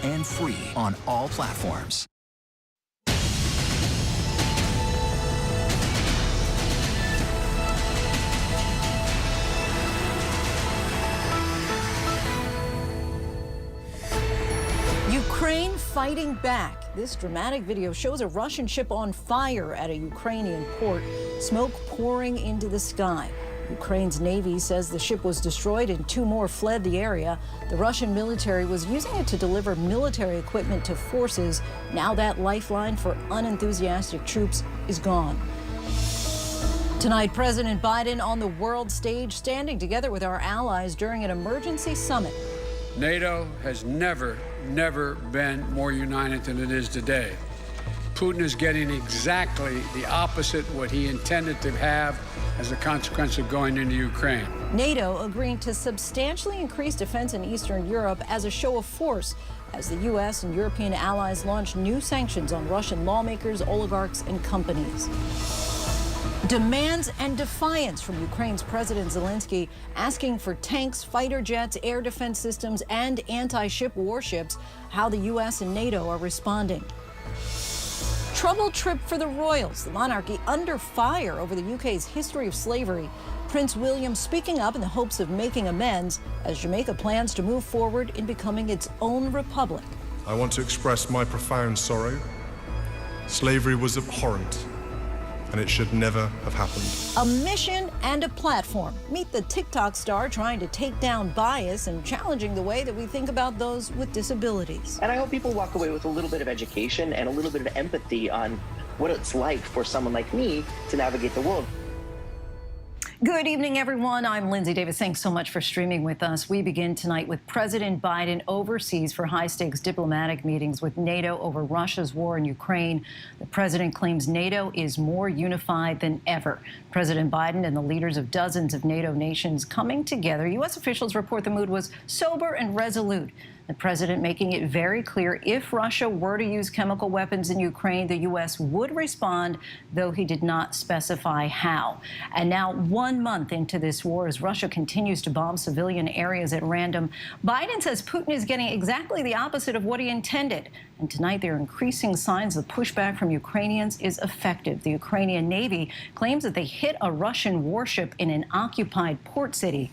and free on all platforms. Ukraine fighting back. This dramatic video shows a Russian ship on fire at a Ukrainian port, smoke pouring into the sky. Ukraine's Navy says the ship was destroyed and 2 more fled the area. The Russian military was using it to deliver military equipment to forces. Now that lifeline for unenthusiastic troops is gone. Tonight, President Biden on the world stage, standing together with our allies during an emergency summit. NATO has never been more united than it is today. Putin is getting exactly the opposite of what he intended to have as a consequence of going into Ukraine. NATO agreeing to substantially increase defense in Eastern Europe as a show of force as the U.S. and European allies launch new sanctions on Russian lawmakers, oligarchs, and companies. Demands and defiance from Ukraine's President Zelensky, asking for tanks, fighter jets, air defense systems, and anti-ship warships. How the U.S. and NATO are responding. Trouble trip for the royals, the monarchy under fire over the UK's history of slavery. Prince William speaking up in the hopes of making amends as Jamaica plans to move forward in becoming its own republic. I want to express my profound sorrow. Slavery was abhorrent, and it should never have happened. A mission and a platform. Meet the TikTok star trying to take down bias and challenging the way that we think about those with disabilities. And I hope people walk away with a little bit of education and a little bit of empathy on what it's like for someone like me to navigate the world. Good evening, everyone. I'm Lindsay Davis. Thanks so much for streaming with us. We begin tonight with President Biden overseas for high-stakes diplomatic meetings with NATO over Russia's war in Ukraine. The president claims NATO is more unified than ever. President Biden and the leaders of dozens of NATO nations coming together. U.S. officials report the mood was sober and resolute. The president making it very clear if Russia were to use chemical weapons in Ukraine, the U.S. would respond, though he did not specify how. And now, 1 month into this war, as Russia continues to bomb civilian areas at random, Biden says Putin is getting exactly the opposite of what he intended. And tonight, there are increasing signs the pushback from Ukrainians is effective. The Ukrainian Navy claims that they hit a Russian warship in an occupied port city.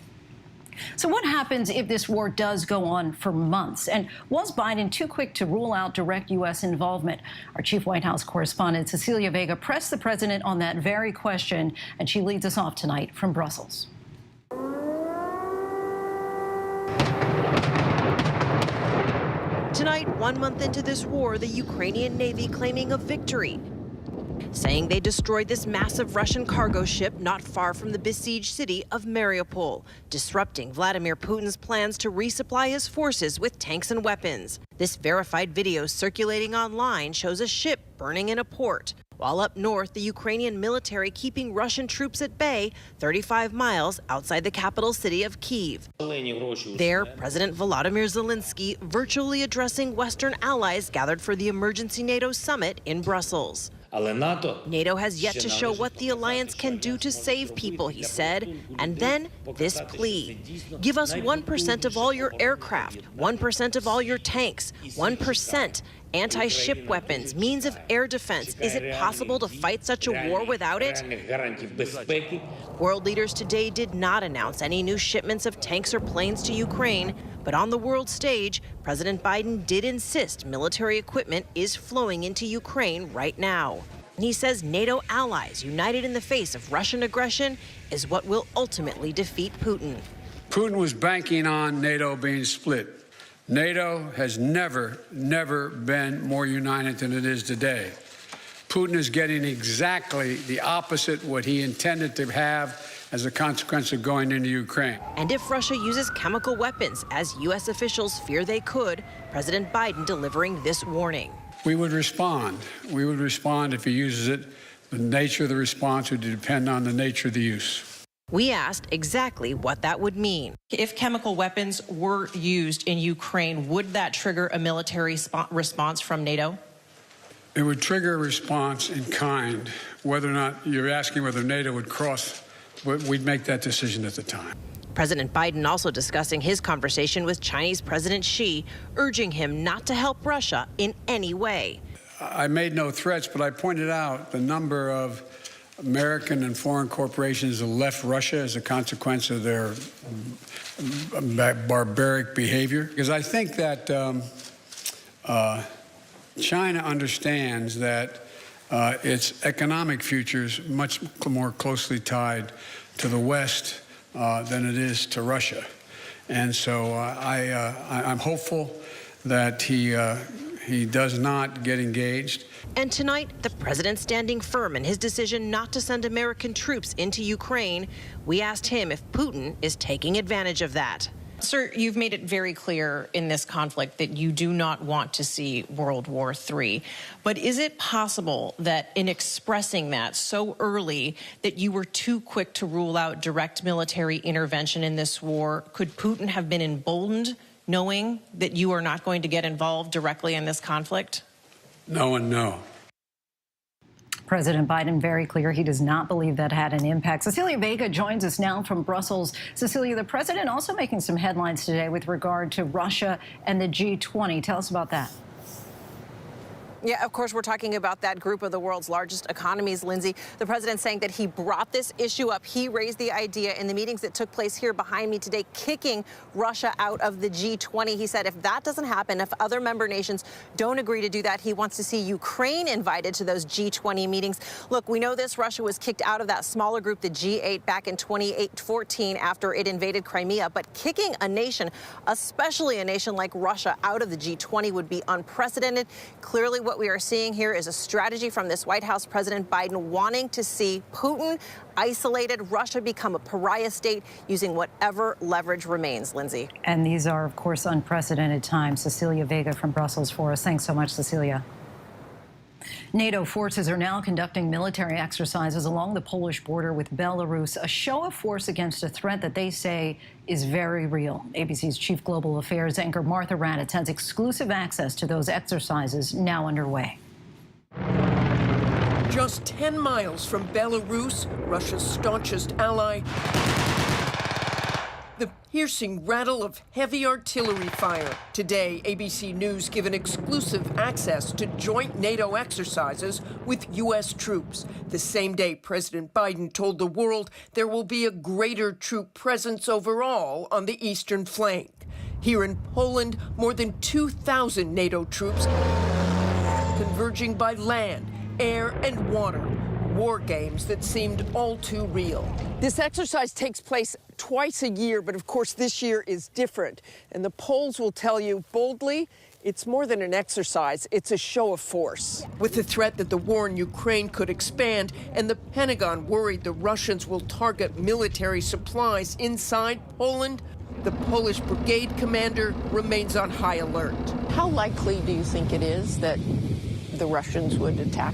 So what happens if this war does go on for months? And was Biden too quick to rule out direct U.S. involvement? Our chief White House correspondent, Cecilia Vega, pressed the president on that very question, and she leads us off tonight from Brussels. Tonight, 1 month into this war, the Ukrainian Navy claiming a victory, saying they destroyed this massive Russian cargo ship not far from the besieged city of Mariupol, disrupting Vladimir Putin's plans to resupply his forces with tanks and weapons. This verified video circulating online shows a ship burning in a port, while up north, the Ukrainian military keeping Russian troops at bay 35 miles outside the capital city of Kyiv. There, President Volodymyr Zelensky virtually addressing Western allies gathered for the emergency NATO summit in Brussels. NATO has yet to show what the alliance can do to save people, he said. And then this plea. Give us 1% of all your aircraft, 1% of all your tanks, 1%. Anti-ship weapons, means of air defense. Is it possible to fight such a war without it? World leaders today did not announce any new shipments of tanks or planes to Ukraine, but on the world stage, President Biden did insist military equipment is flowing into Ukraine right now. And he says NATO allies united in the face of Russian aggression is what will ultimately defeat Putin. Putin was banking on NATO being split. NATO has never been more united than it is today. Putin is getting exactly the opposite of what he intended to have as a consequence of going into Ukraine. And if Russia uses chemical weapons, as U.S. officials fear they could, President Biden delivering this warning. We would respond. We would respond if he uses it. The nature of the response would depend on the nature of the use. We asked exactly what that would mean. If chemical weapons were used in Ukraine, would that trigger a military response from NATO? It would trigger a response in kind. Whether or not you're asking whether NATO would cross, we'd make that decision at the time. President Biden also discussing his conversation with Chinese President Xi, urging him not to help Russia in any way. I made no threats, but I pointed out the number of American and foreign corporations that left Russia as a consequence of their barbaric behavior. Because I think that China understands that its economic future is much more closely tied to the West than it is to Russia. And so I'm hopeful that he does not get engaged. And tonight, the president standing firm in his decision not to send American troops into Ukraine. We asked him if Putin is taking advantage of that. Sir, you've made it very clear in this conflict that you do not want to see World War III. But is it possible that in expressing that so early that you were too quick to rule out direct military intervention in this war? Could Putin have been emboldened knowing that you are not going to get involved directly in this conflict? No and no. President Biden very clear he does not believe that had an impact. Cecilia Vega joins us now from Brussels. Cecilia, the president also making some headlines today with regard to Russia and the G20. Tell us about that. Yeah, of course, we're talking about that group of the world's largest economies, Lindsay. The president saying that he brought this issue up. He raised the idea in the meetings that took place here behind me today, kicking Russia out of the G20. He said if that doesn't happen, if other member nations don't agree to do that, he wants to see Ukraine invited to those G20 meetings. Look, we know this. Russia was kicked out of that smaller group, the G8, back in 2014 after it invaded Crimea. But kicking a nation, especially a nation like Russia, out of the G20 would be unprecedented. Clearly, what we are seeing here is a strategy from this White House, President Biden wanting to see Putin isolated, Russia become a pariah state, using whatever leverage remains, Lindsay. And these are, of course, unprecedented times. Cecilia Vega from Brussels for us. Thanks so much, Cecilia. NATO forces are now conducting military exercises along the Polish border with Belarus, a show of force against a threat that they say is very real. ABC's chief global affairs anchor Martha Raddatz has exclusive access to those exercises now underway. Just 10 miles from Belarus, Russia's staunchest ally, the piercing rattle of heavy artillery fire. Today, ABC News given exclusive access to joint NATO exercises with U.S. troops. The same day, President Biden told the world there will be a greater troop presence overall on the eastern flank. Here in Poland, more than 2,000 NATO troops converging by land, air, and water. War games that seemed all too real. This exercise takes place twice a year, but of course this year is different. And the Poles will tell you boldly, it's more than an exercise, it's a show of force. With the threat that the war in Ukraine could expand and the Pentagon worried the Russians will target military supplies inside Poland, the Polish brigade commander remains on high alert. How likely do you think it is that the Russians would attack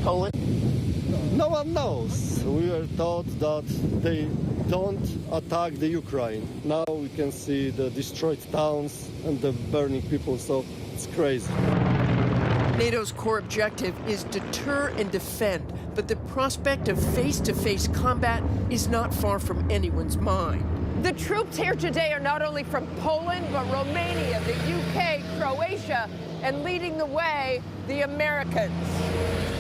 Poland? No one knows. We were told that they don't attack the Ukraine. Now we can see the destroyed towns and the burning people, so it's crazy. NATO's core objective is deter and defend, but the prospect of face-to-face combat is not far from anyone's mind. The troops here today are not only from Poland, but Romania, the UK, Croatia, and leading the way, the Americans.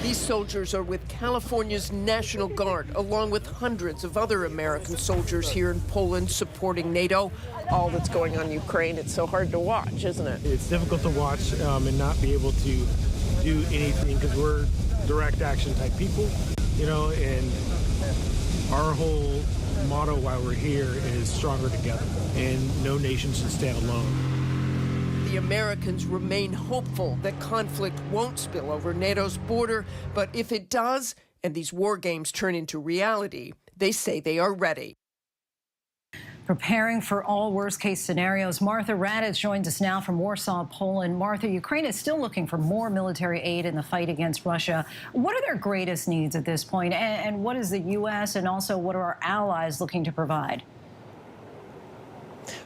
These soldiers are with California's National Guard, along with hundreds of other American soldiers here in Poland supporting NATO. All that's going on in Ukraine, it's so hard to watch, isn't it? It's difficult to watch and not be able to do anything because we're direct action type people, you know, and our whole motto while we're here is stronger together, and no nation should stand alone. The Americans remain hopeful that conflict won't spill over NATO's border, but if it does, and these war games turn into reality, they say they are ready. Preparing for all worst-case scenarios, Martha Raddatz joins us now from Warsaw, Poland. Martha, Ukraine is still looking for more military aid in the fight against Russia. What are their greatest needs at this point, and what is the U.S. and also what are our allies looking to provide?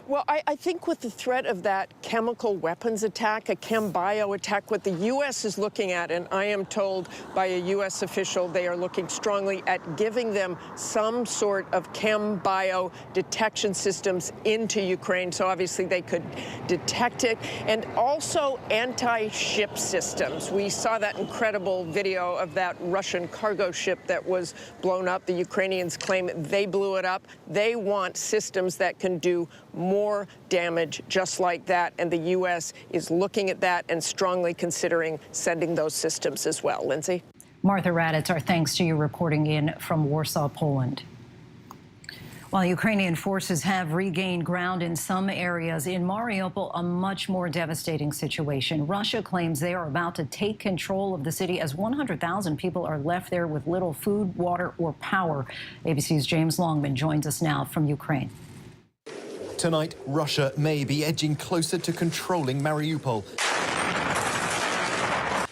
Well, I think with the threat of that chemical weapons attack, a chem bio attack, what the U.S. is looking at, and I am told by a U.S. official they are looking strongly at giving them some sort of chem bio detection systems into Ukraine, so obviously they could detect it, and also anti-ship systems. We saw that incredible video of that Russian cargo ship that was blown up. The Ukrainians claim they blew it up. They want systems that can do more damage just like that, and the U.S. is looking at that and strongly considering sending those systems as well. Lindsay? Martha Raddatz, our thanks to you reporting in from Warsaw, Poland. While Ukrainian forces have regained ground in some areas, in Mariupol, a much more devastating situation. Russia claims they are about to take control of the city as 100,000 people are left there with little food, water, or power. ABC's James Longman joins us now from Ukraine. Tonight, Russia may be edging closer to controlling Mariupol.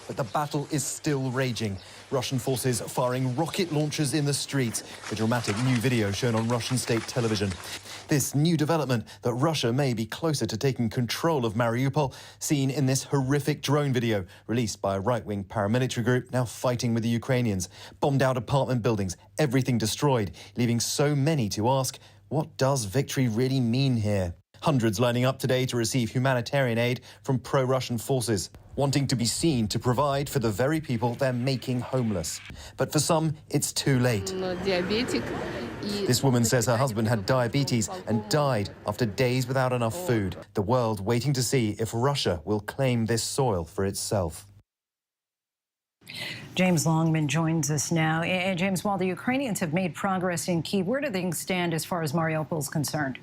But the battle is still raging. Russian forces firing rocket launchers in the streets. A dramatic new video shown on Russian state television. This new development that Russia may be closer to taking control of Mariupol, seen in this horrific drone video released by a right-wing paramilitary group now fighting with the Ukrainians. Bombed out apartment buildings, everything destroyed, leaving so many to ask, what does victory really mean here? Hundreds lining up today to receive humanitarian aid from pro-Russian forces, wanting to be seen to provide for the very people they're making homeless. But for some, it's too late. This woman says her husband had diabetes and died after days without enough food. The world waiting to see if Russia will claim this soil for itself. James Longman joins us now. And James, while the Ukrainians have made progress in Kyiv, where do things stand as far as Mariupol is concerned?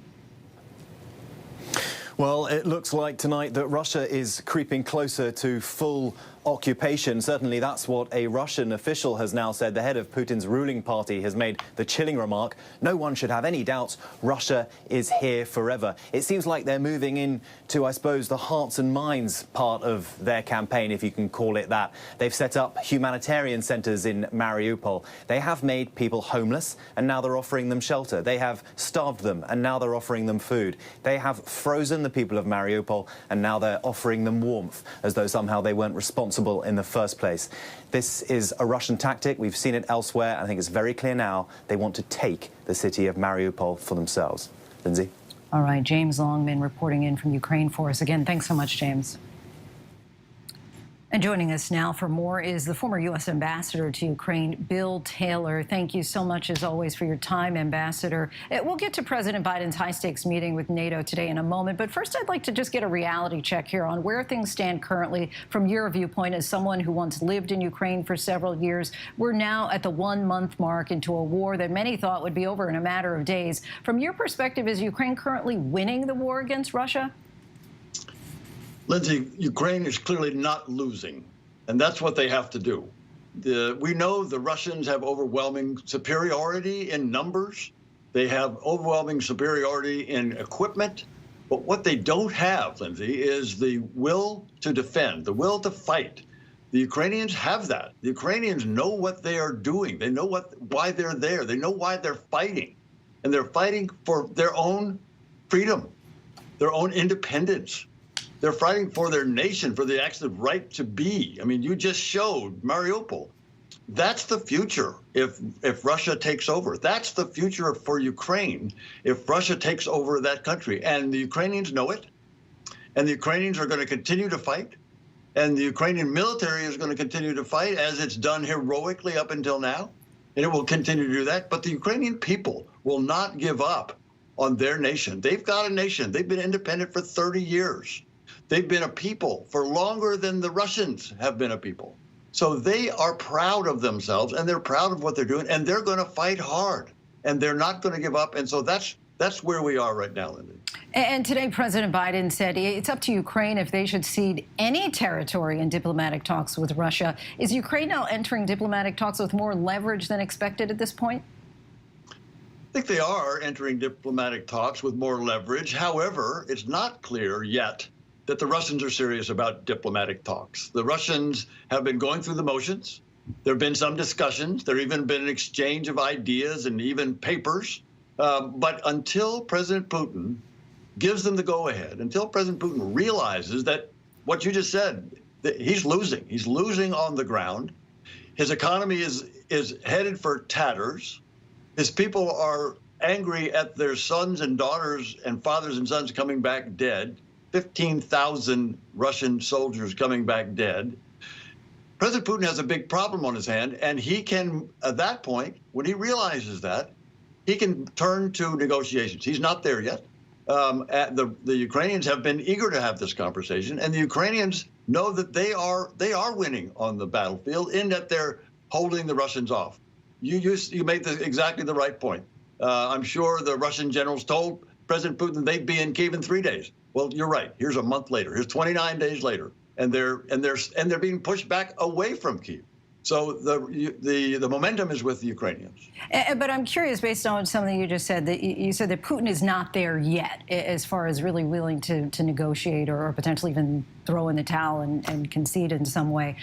Well, it looks like tonight that Russia is creeping closer to full occupation. Certainly that's what a Russian official has now said. The head of Putin's ruling party has made the chilling remark, no one should have any doubts, Russia is here forever. It seems like they're moving into, I suppose, the hearts and minds part of their campaign, if you can call it that. They've set up humanitarian centres in Mariupol. They have made people homeless, and now they're offering them shelter. They have starved them, and now they're offering them food. They have frozen the people of Mariupol, and now they're offering them warmth, as though somehow they weren't responsible in the first place. This is a Russian tactic. We've seen it elsewhere. I think it's very clear now they want to take the city of Mariupol for themselves. Lindsay? All right, James Longman reporting in from Ukraine for us. Again, thanks so much, James. And joining us now for more is the former U.S. Ambassador to Ukraine, Bill Taylor. Thank you so much, as always, for your time, Ambassador. We'll get to President Biden's high-stakes meeting with NATO today in a moment. But first, I'd like to just get a reality check here on where things stand currently from your viewpoint as someone who once lived in Ukraine for several years. We're now at the one-month mark into a war that many thought would be over in a matter of days. From your perspective, is Ukraine currently winning the war against Russia? Lindsay, Ukraine is clearly not losing, and that's what they have to do. We know the Russians have overwhelming superiority in numbers. They have overwhelming superiority in equipment. But what they don't have, Lindsay, is the will to defend, the will to fight. The Ukrainians have that. The Ukrainians know what they are doing. They know why they're there. They know why they're fighting. And they're fighting for their own freedom, their own independence. They're fighting for their nation, for the actual right to be. I mean, you just showed Mariupol. That's the future if Russia takes over. That's the future for Ukraine if Russia takes over that country. And the Ukrainians know it. And the Ukrainians are going to continue to fight. And the Ukrainian military is going to continue to fight, as it's done heroically up until now. And it will continue to do that. But the Ukrainian people will not give up on their nation. They've got a nation. They've been independent for 30 years. They've been a people for longer than the Russians have been a people. So they are proud of themselves, and they're proud of what they're doing, and they're going to fight hard, and they're not going to give up. And so that's where we are right now, Lindsay. And today, President Biden said it's up to Ukraine if they should cede any territory in diplomatic talks with Russia. Is Ukraine now entering diplomatic talks with more leverage than expected at this point? I think they are entering diplomatic talks with more leverage. However, it's not clear yet that the Russians are serious about diplomatic talks. The Russians have been going through the motions. There have been some discussions. There have even been an exchange of ideas and even papers. But until President Putin gives them the go-ahead, until President Putin realizes that what you just said, that he's losing. He's losing on the ground. His economy is headed for tatters. His people are angry at their sons and daughters and fathers and sons coming back dead. 15,000 Russian soldiers coming back dead. President Putin has a big problem on his hand, and he can, at that point, when he realizes that, he can turn to negotiations. He's not there yet. The Ukrainians have been eager to have this conversation, and the Ukrainians know that they are winning on the battlefield in that they're holding the Russians off. You made exactly the right point. I'm sure the Russian generals told President Putin they'd be in Kyiv in 3 days. Well, you're right. Here's a month later. Here's 29 days later, and they're being pushed back away from Kyiv. So the momentum is with the Ukrainians. But I'm curious, based on something you just said, that you said that Putin is not there yet as far as really willing to negotiate or potentially even throw in the towel and concede in some way.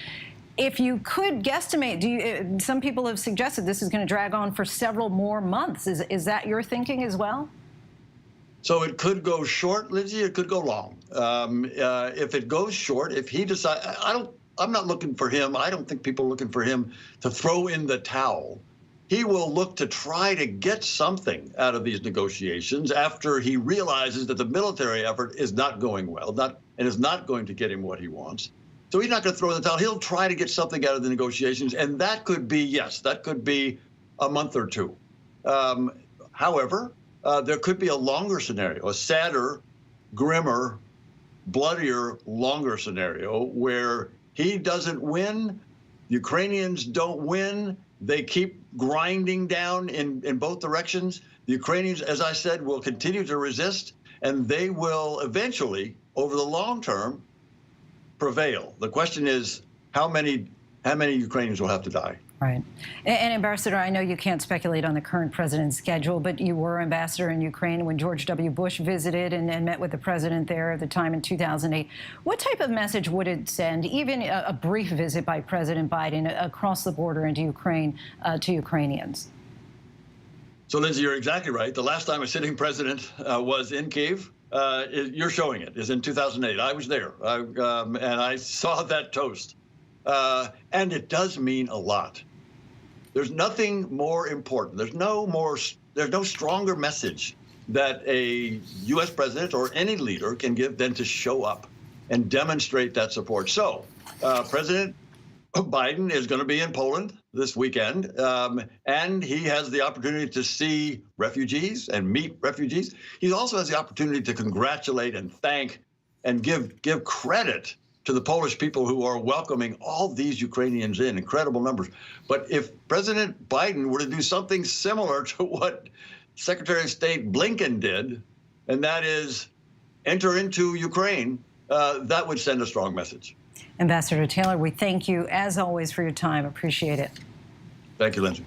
If you could guesstimate, some people have suggested this is going to drag on for several more months. Is that your thinking as well? So it could go short, Lindsay. It could go long. If it goes short, if he decides, I'm not looking for him. I don't think people are looking for him to throw in the towel. He will look to try to get something out of these negotiations after he realizes that the military effort is not going well, and is not going to get him what he wants. So he's not going to throw in the towel. He'll try to get something out of the negotiations, and that could be, yes, that could be a month or two. However, there could be a longer scenario, a sadder, grimmer, bloodier, longer scenario where he doesn't win, Ukrainians don't win, they keep grinding down in both directions. The Ukrainians, as I said, will continue to resist, and they will eventually, over the long term, prevail. The question is, how many Ukrainians will have to die? Right. And Ambassador, I know you can't speculate on the current president's schedule, but you were ambassador in Ukraine when George W. Bush visited and met with the president there at the time in 2008. What type of message would it send, even a brief visit by President Biden across the border into Ukraine, to Ukrainians? So, Lindsay, you're exactly right. The last time a sitting president was in Kyiv, you're showing it, is in 2008. I was there, and I saw that toast. And it does mean a lot. There's nothing more important. There's no stronger message that a U.S. president or any leader can give than to show up and demonstrate that support. So President Biden is going to be in Poland this weekend, and he has the opportunity to see refugees and meet refugees. He also has the opportunity to congratulate and thank and give credit to the Polish people who are welcoming all these Ukrainians in incredible numbers. But if President Biden were to do something similar to what Secretary of State Blinken did, and that is enter into Ukraine, that would send a strong message. Ambassador Taylor, we thank you, as always, for your time. Appreciate it. Thank you, Lindsay.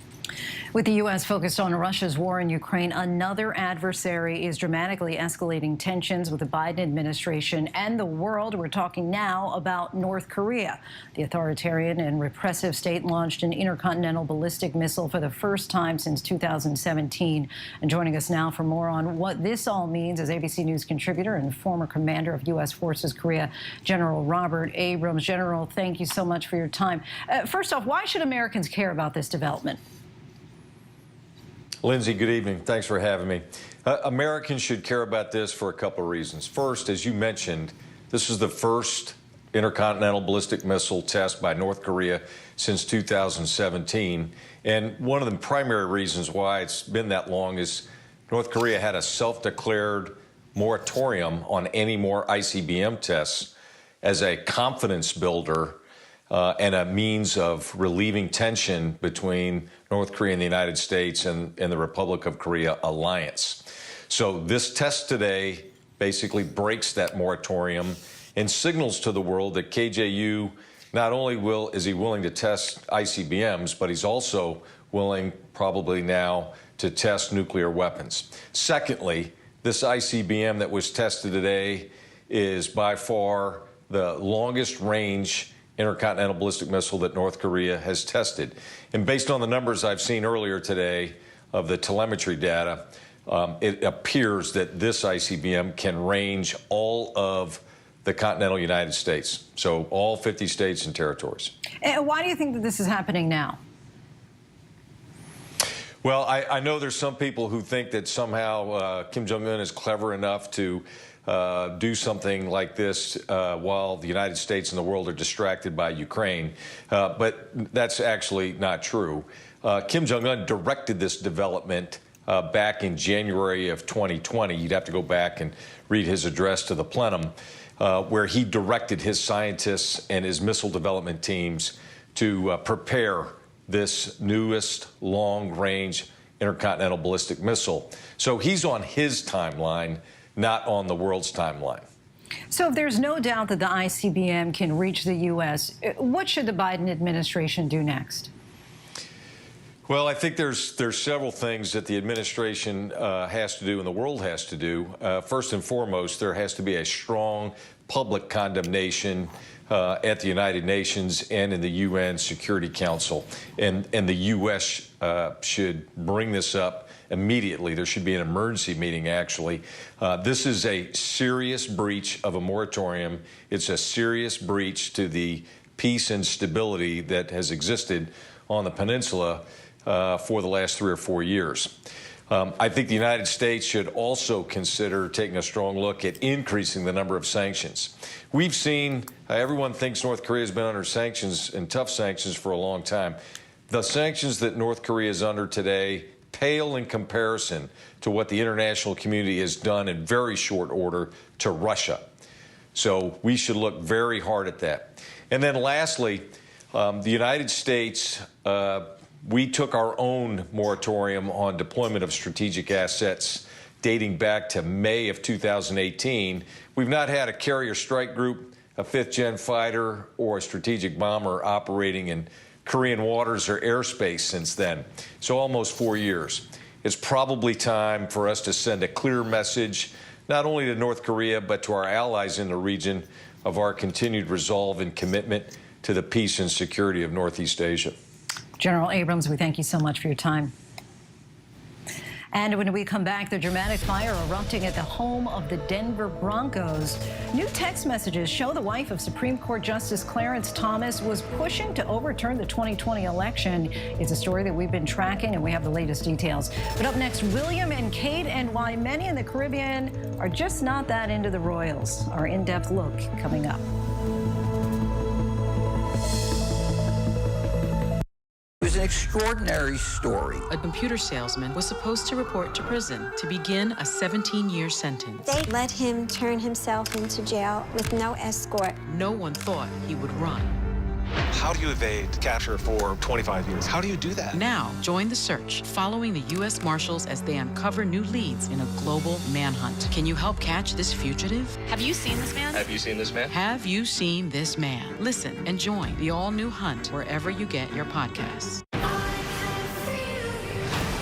With the U.S. focused on Russia's war in Ukraine, another adversary is dramatically escalating tensions with the Biden administration and the world. We're talking now about North Korea. The authoritarian and repressive state launched an intercontinental ballistic missile for the first time since 2017. And joining us now for more on what this all means is ABC News contributor and former commander of U.S. Forces Korea, General Robert Abrams. General, thank you so much for your time. First off, why should Americans care about this development? Lindsay, good evening. Thanks for having me. Americans should care about this for a couple of reasons. First, as you mentioned, this is the first intercontinental ballistic missile test by North Korea since 2017. And one of the primary reasons why it's been that long is North Korea had a self-declared moratorium on any more ICBM tests as a confidence builder and a means of relieving tension between North Korea and the United States and the Republic of Korea alliance. So this test today basically breaks that moratorium and signals to the world that KJU not only is he willing to test ICBMs, but he's also willing probably now to test nuclear weapons. Secondly, this ICBM that was tested today is by far the longest range intercontinental ballistic missile that North Korea has tested. And based on the numbers I've seen earlier today of the telemetry data, it appears that this ICBM can range all of the continental United States, so all 50 states and territories. And why do you think that this is happening now? Well, I know there's some people who think that somehow Kim Jong-un is clever enough to do something like this while the United States and the world are distracted by Ukraine, but that's actually not true. Kim Jong-un directed this development back in January of 2020. You'd have to go back and read his address to the plenum, where he directed his scientists and his missile development teams to prepare this newest long-range intercontinental ballistic missile. So he's on his timeline, not on the world's timeline. So if there's no doubt that the ICBM can reach the U.S., what should the Biden administration do next? Well, I think there's several things that the administration has to do and the world has to do. First and foremost, there has to be a strong public condemnation at the United Nations and in the UN Security Council. And the U.S. should bring this up immediately. There should be an emergency meeting, actually. This is a serious breach of a moratorium. It's a serious breach to the peace and stability that has existed on the peninsula for the last 3 or 4 years. I think the United States should also consider taking a strong look at increasing the number of sanctions. We've seen, everyone thinks North Korea has been under sanctions and tough sanctions for a long time. The sanctions that North Korea is under today pale in comparison to what the international community has done in very short order to Russia. So we should look very hard at that. And then lastly, the United States, we took our own moratorium on deployment of strategic assets dating back to May of 2018. We've not had a carrier strike group, a 5th-gen fighter, or a strategic bomber operating in Korean waters or airspace since then, so almost 4 years. It's probably time for us to send a clear message, not only to North Korea, but to our allies in the region, of our continued resolve and commitment to the peace and security of Northeast Asia. General Abrams, we thank you so much for your time. And when we come back, the dramatic fire erupting at the home of the Denver Broncos. New text messages show the wife of Supreme Court Justice Clarence Thomas was pushing to overturn the 2020 election. It's a story that we've been tracking, and we have the latest details. But up next, William and Kate, and why many in the Caribbean are just not that into the Royals. Our in-depth look coming up. It was an extraordinary story. A computer salesman was supposed to report to prison to begin a 17-year sentence. They let him turn himself into jail with no escort. No one thought he would run. How do you evade capture for 25 years? How do you do that? Now, join the search, following the U.S. Marshals as they uncover new leads in a global manhunt. Can you help catch this fugitive? Have you seen this man? Have you seen this man? Have you seen this man? Listen and join the all-new Hunt wherever you get your podcasts.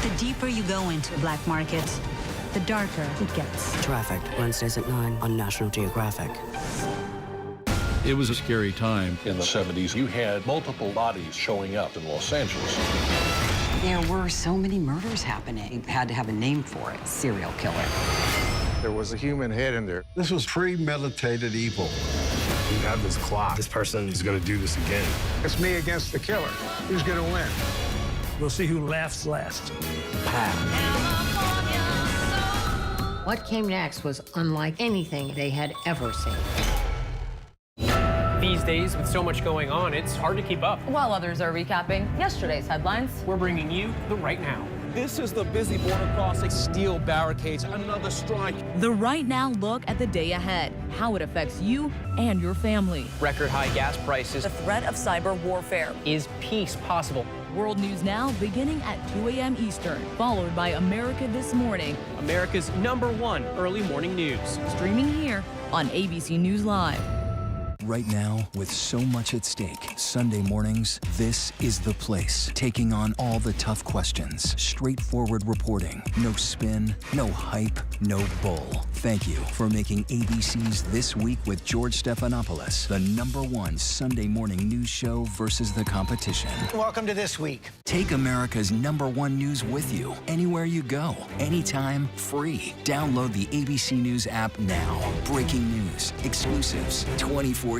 The deeper you go into black markets, the darker it gets. Trafficked, Wednesdays at 9 on National Geographic. It was a scary time. In the 70s, you had multiple bodies showing up in Los Angeles. There were so many murders happening. You had to have a name for it, serial killer. There was a human head in there. This was premeditated evil. We have this clock. This person is going to do this again. It's me against the killer. Who's going to win? We'll see who laughs last. What came next was unlike anything they had ever seen. These days, with so much going on, it's hard to keep up. While others are recapping yesterday's headlines, we're bringing you the right now. This is the busy border crossing. Steel barricades, another strike. The right now look at the day ahead, how it affects you and your family. Record high gas prices. The threat of cyber warfare. Is peace possible? World News Now beginning at 2 a.m. Eastern, followed by America This Morning. America's #1 early morning news. Streaming here on ABC News Live. Right now, with so much at stake, Sunday mornings, this is the place. Taking on all the tough questions. Straightforward reporting. No spin, no hype, no bull. Thank you for making ABC's This Week with George Stephanopoulos the #1 Sunday morning news show versus the competition. Welcome to This Week. Take America's #1 news with you anywhere you go, anytime, free. Download the ABC News app now. Breaking news, exclusives, 24/7.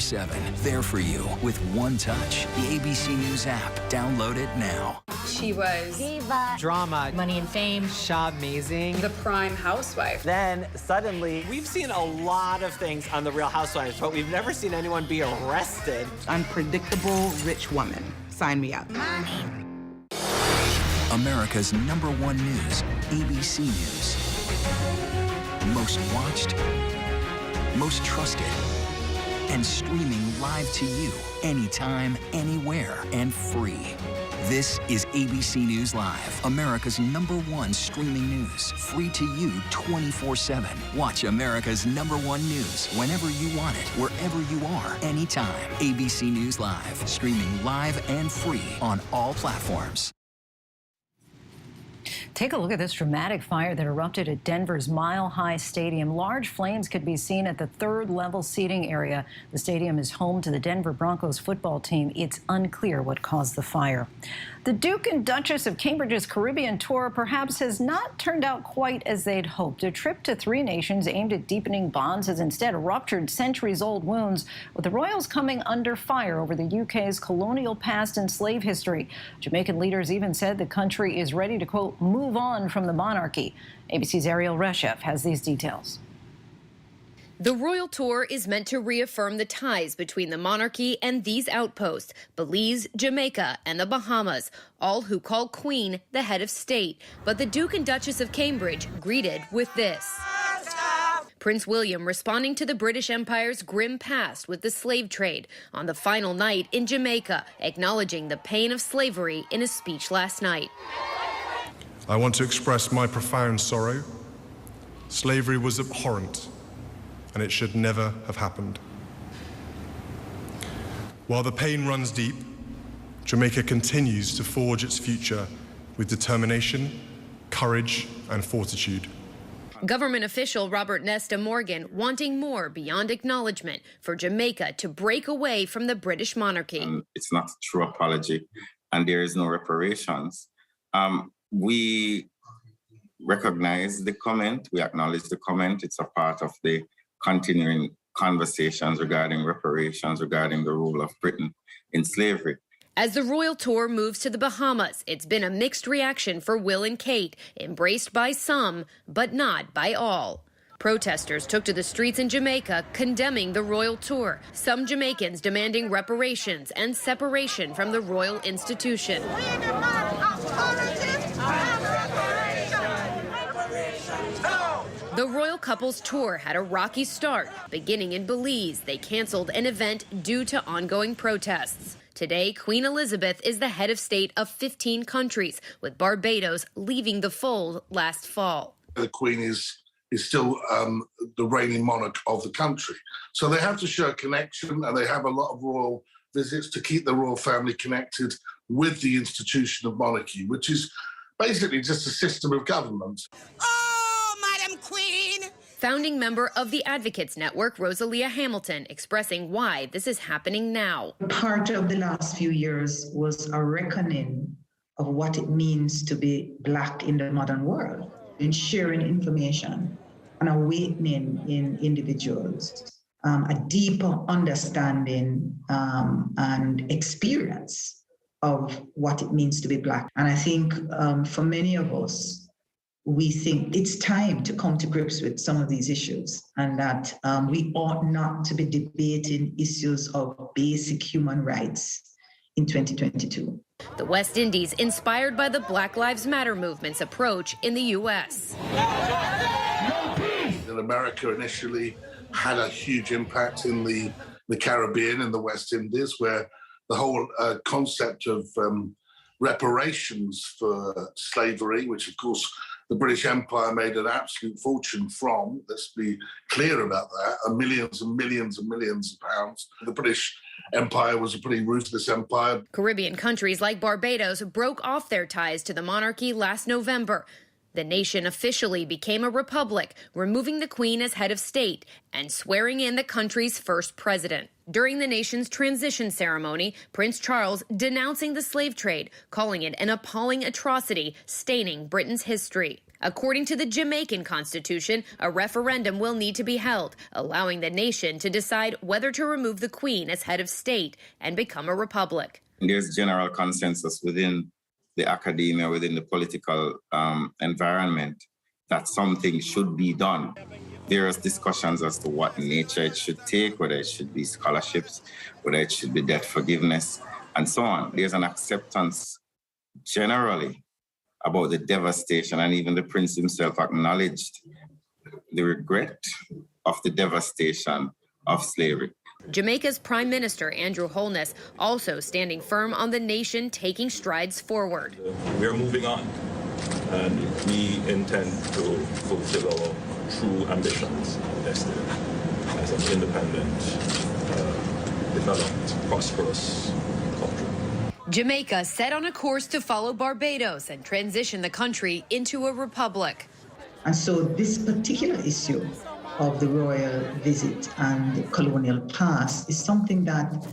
There for you with one touch. The ABC News app. Download it now. She was diva, drama, money and fame, amazing, the prime housewife. Then suddenly, we've seen a lot of things on The Real Housewives, but we've never seen anyone be arrested. Unpredictable rich woman. Sign me up. America's #1 news, ABC News. Most watched, most trusted, and streaming live to you anytime, anywhere, and free. This is ABC News Live, America's #1 streaming news. Free to you 24/7. Watch America's #1 news whenever you want it, wherever you are, anytime. ABC News Live, streaming live and free on all platforms. Take a look at this dramatic fire that erupted at Denver's Mile High Stadium. Large flames could be seen at the third-level seating area. The stadium is home to the Denver Broncos football team. It's unclear what caused the fire. The Duke and Duchess of Cambridge's Caribbean tour perhaps has not turned out quite as they'd hoped. A trip to 3 nations aimed at deepening bonds has instead ruptured centuries-old wounds, with the royals coming under fire over the UK's colonial past and slave history. Jamaican leaders even said the country is ready to, quote, move on from the monarchy. ABC's Ariel Reshef has these details. The royal tour is meant to reaffirm the ties between the monarchy and these outposts, Belize, Jamaica, and the Bahamas, all who call Queen the head of state. But the Duke and Duchess of Cambridge greeted with this. Prince William responding to the British Empire's grim past with the slave trade on the final night in Jamaica, acknowledging the pain of slavery in a speech last night. I want to express my profound sorrow. Slavery was abhorrent, and it should never have happened. While the pain runs deep, Jamaica continues to forge its future with determination, courage, and fortitude. Government official Robert Nesta Morgan wanting more beyond acknowledgement for Jamaica to break away from the British monarchy. It's not a true apology, and there is no reparations. We recognize the comment, we acknowledge the comment. It's a part of the continuing conversations regarding reparations, regarding the role of Britain in slavery. As the royal tour moves to the Bahamas, it's been a mixed reaction for Will and Kate, embraced by some, but not by all. Protesters took to the streets in Jamaica condemning the royal tour, some Jamaicans demanding reparations and separation from the royal institution. The royal couple's tour had a rocky start. Beginning in Belize, they canceled an event due to ongoing protests. Today, Queen Elizabeth is the head of state of 15 countries, with Barbados leaving the fold last fall. The Queen is still the reigning monarch of the country. So they have to show a connection, and they have a lot of royal visits to keep the royal family connected with the institution of monarchy, which is basically just a system of government. Oh, Madam Queen! Founding member of the Advocates Network, Rosalia Hamilton, expressing why this is happening now. Part of the last few years was a reckoning of what it means to be Black in the modern world, in sharing information, an awakening in individuals, a deeper understanding and experience of what it means to be Black. And I think for many of us, we think it's time to come to grips with some of these issues, and that we ought not to be debating issues of basic human rights in 2022. The West Indies inspired by the Black Lives Matter movement's approach in the U.S. In America initially had a huge impact in the Caribbean and the West Indies, where the whole concept of reparations for slavery, which of course the British Empire made an absolute fortune from, let's be clear about that, millions and millions and millions of pounds. The British Empire was a pretty ruthless empire. Caribbean countries like Barbados broke off their ties to the monarchy last November. The nation officially became a republic, removing the Queen as head of state and swearing in the country's first president. During the nation's transition ceremony, Prince Charles denouncing the slave trade, calling it an appalling atrocity, staining Britain's history. According to the Jamaican Constitution, a referendum will need to be held, allowing the nation to decide whether to remove the Queen as head of state and become a republic. There's general consensus within the academia, within the political environment, that something should be done. There is discussions as to what nature it should take, whether it should be scholarships, whether it should be debt forgiveness, and so on. There's an acceptance generally about the devastation, and even the prince himself acknowledged the regret of the devastation of slavery. Jamaica's Prime Minister Andrew Holness also standing firm on the nation taking strides forward. We are moving on, and we intend to fulfill our true ambitions and destiny as an independent, developed, prosperous country. Jamaica set on a course to follow Barbados and transition the country into a republic. And so this particular issue of the royal visit and the colonial past is something that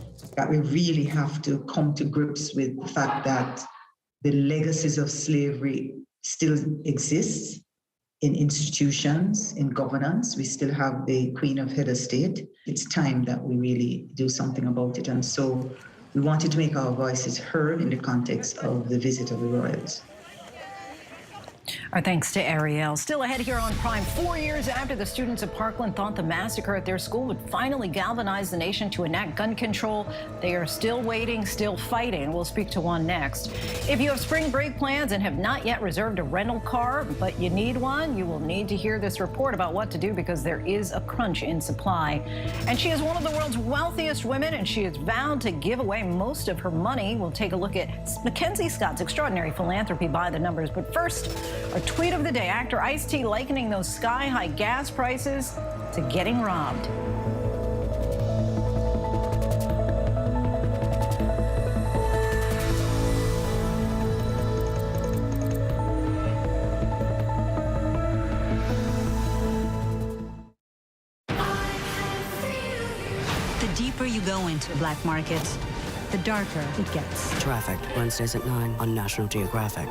we really have to come to grips with, the fact that the legacies of slavery still exist in institutions, in governance. We still have the Queen of Head of State. It's time that we really do something about it. And so we wanted to make our voices heard in the context of the visit of the royals. Our thanks to Ariel. Still ahead here on Prime. 4 years after the students of Parkland thought the massacre at their school would finally galvanize the nation to enact gun control, they are still waiting, still fighting. We'll speak to one next. If you have spring break plans and have not yet reserved a rental car, but you need one, you will need to hear this report about what to do, because there is a crunch in supply. And she is one of the world's wealthiest women, and she has vowed to give away most of her money. We'll take a look at Mackenzie Scott's extraordinary philanthropy by the numbers. But first, our tweet of the day, actor Ice-T likening those sky-high gas prices to getting robbed. The deeper you go into black markets, the darker it gets. Trafficked, Wednesdays at 9 on National Geographic.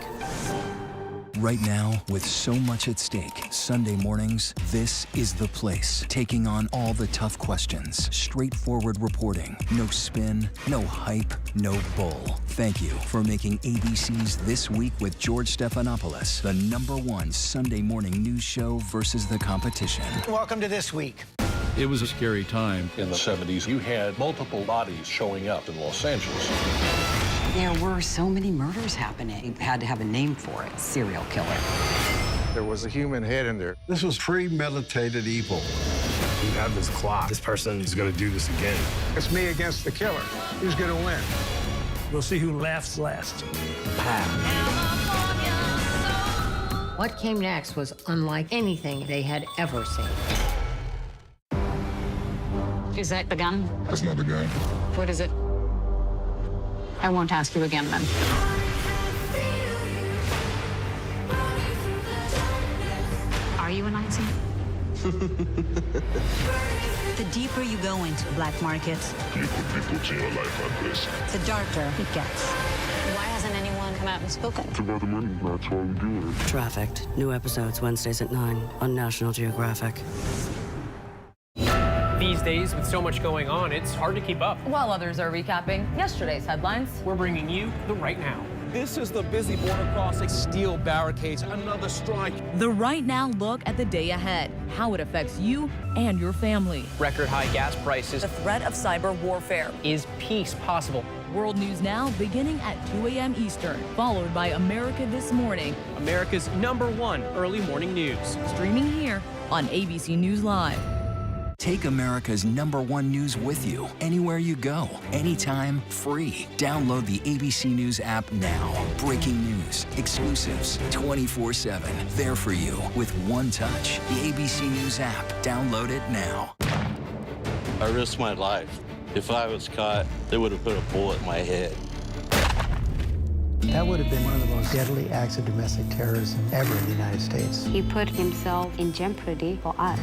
Right now, with so much at stake, Sunday mornings, this is the place. Taking on all the tough questions, straightforward reporting, no spin, no hype, no bull. Thank you for making ABC's This Week with George Stephanopoulos the #1 Sunday morning news show versus the competition. Welcome to This Week. It was a scary time. In the 70s, you had multiple bodies showing up in Los Angeles. There were so many murders happening. You had to have a name for it. Serial killer. There was a human head in there. This was premeditated evil. We have this clock. This person is going to do this again. It's me against the killer. Who's going to win? We'll see who laughs last. What came next was unlike anything they had ever seen. Is that the gun? That's not the gun. What is it? I won't ask you again then. Are you a Nazi? The deeper you go into black markets, You put your life at risk. the darker it gets. Why hasn't anyone come out and spoken? It's about the money. That's why we do it. Trafficked, new episodes Wednesdays at 9 on National Geographic. These days, with so much going on, it's hard to keep up. While others are recapping yesterday's headlines, We're bringing you the right now. This is the busy border crossing. Steel barricades, another strike. The Right Now look at the day ahead, how it affects you and your family. Record high gas prices. the threat of cyber warfare. Is peace possible? World News Now beginning at 2 a.m. Eastern, followed by America This Morning, America's #1 early morning news. streaming here on ABC News Live. Take America's #1 news with you anywhere you go, anytime, free. Download the ABC News app now. Breaking news, exclusives, 24/7. There for you with one touch. The ABC News app. Download it now. I risked my life. If I was caught, they would have put a bullet in my head. That would have been one of the most deadly acts of domestic terrorism ever in the United States. He put himself in jeopardy for us.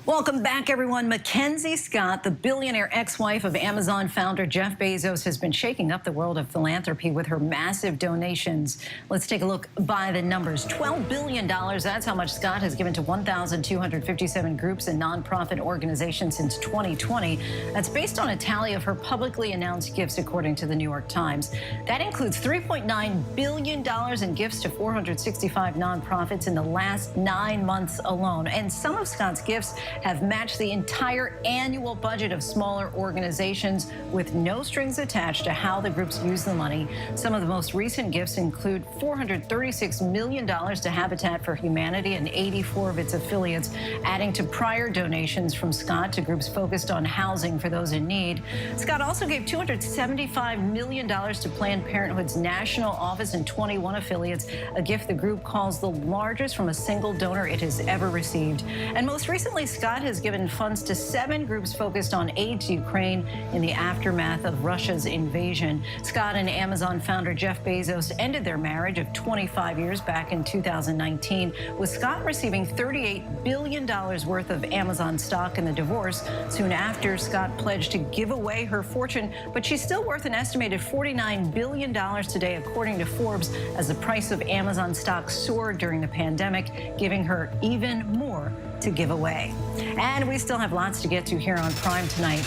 Welcome back, everyone. Mackenzie Scott, the billionaire ex-wife of Amazon founder Jeff Bezos, has been shaking up the world of philanthropy with her massive donations. Let's take a look by the numbers. $12 billion, that's how much Scott has given to 1,257 groups and nonprofit organizations since 2020. That's based on a tally of her publicly announced gifts, according to the New York Times. That includes $3.9 billion in gifts to 465 nonprofits in the last 9 months alone. And some of Scott's gifts have matched the entire annual budget of smaller organizations with no strings attached to how the groups use the money. Some of the most recent gifts include $436 million to Habitat for Humanity and 84 of its affiliates, adding to prior donations from Scott to groups focused on housing for those in need. Scott also gave $275 million to Planned Parenthood's national office and 21 affiliates, a gift the group calls the largest from a single donor it has ever received. And most recently, Scott has given funds to 7 groups focused on aid to Ukraine in the aftermath of Russia's invasion. Scott and Amazon founder Jeff Bezos ended their marriage of 25 years back in 2019, with Scott receiving $38 billion worth of Amazon stock in the divorce. Soon after, Scott pledged to give away her fortune, but she's still worth an estimated $49 billion today, according to Forbes, as the price of Amazon stock soared during the pandemic, giving her even more to give away. And we still have lots to get to here on Prime tonight.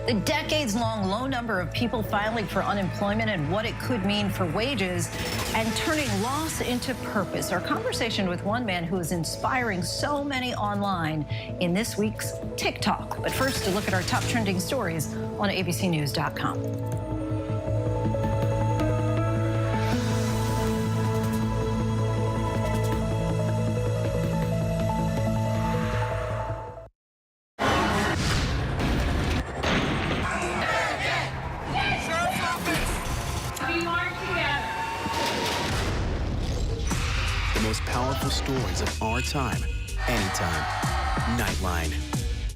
The decades-long low number of people filing for unemployment and what it could mean for wages, and turning loss into purpose. Our conversation with one man who is inspiring so many online in this week's TikTok. But first, a look at our top trending stories on abcnews.com. Stories of our time, anytime. Nightline.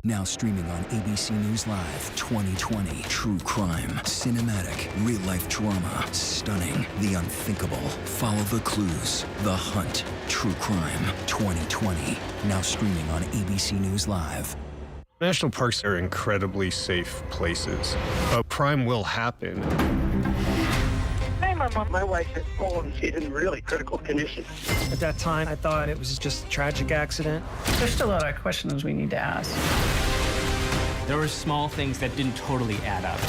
Now streaming on ABC News Live 2020. True crime, cinematic, real-life drama, stunning, the unthinkable. Follow the clues, The Hunt. True crime 2020. Now streaming on ABC News Live. National parks are incredibly safe places. A crime will happen. My wife had fallen. She's in really critical condition. At that time, I thought it was just a tragic accident. There's still a lot of questions we need to ask. There were small things that didn't totally add up.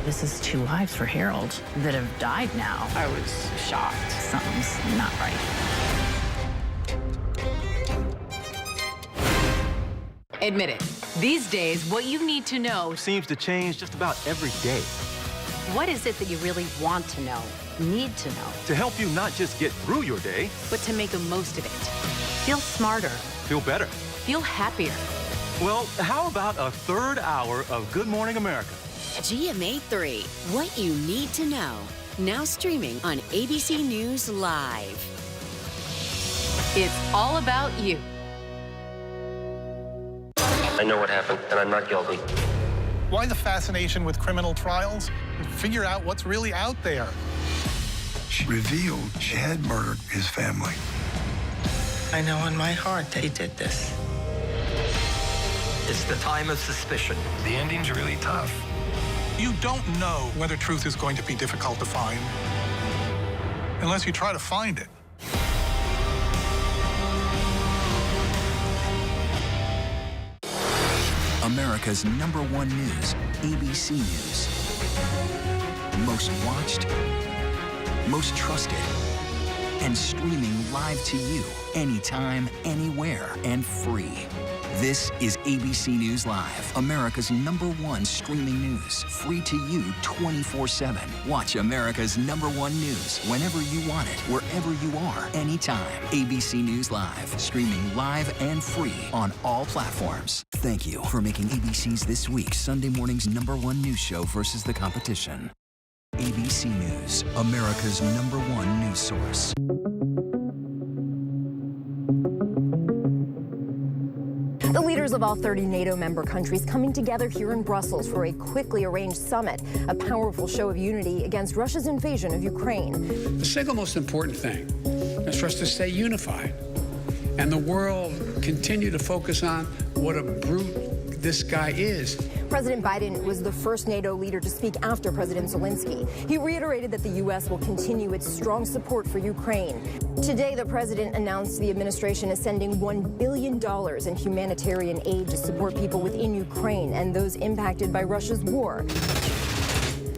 This is 2 lives for Harold that have died now. I was shocked. Something's not right. Admit it. These days, what you need to know seems to change just about every day. What is it that you really want to know, need to know? To help you not just get through your day, but to make the most of it. Feel smarter. Feel better. Feel happier. Well, how about a 3rd hour of Good Morning America? GMA 3, what you need to know. Now streaming on ABC News Live. It's all about you. I know what happened, and I'm not guilty. Why the fascination with criminal trials? Figure out what's really out there. She revealed she had murdered his family. I know in my heart that he did this. It's the time of suspicion. The ending's really tough. You don't know whether truth is going to be difficult to find unless you try to find it. America's #1 news, ABC News. Most watched, most trusted, and streaming live to you anytime, anywhere, and free. This is ABC News Live, America's #1 streaming news. Free to you 24/7. Watch America's #1 news whenever you want it, wherever you are, anytime. ABC News Live, streaming live and free on all platforms. Thank you for making ABC's This Week Sunday morning's #1 news show versus the competition. ABC News, America's #1 news source. The leaders of all 30 NATO member countries coming together here in Brussels for a quickly arranged summit, a powerful show of unity against Russia's invasion of Ukraine. The single most important thing is for us to stay unified and the world continue to focus on what a brute this guy is. President Biden was the first NATO leader to speak after President Zelensky. He reiterated that the U.S. will continue its strong support for Ukraine. Today, the president announced the administration is sending $1 billion in humanitarian aid to support people within Ukraine and those impacted by Russia's war.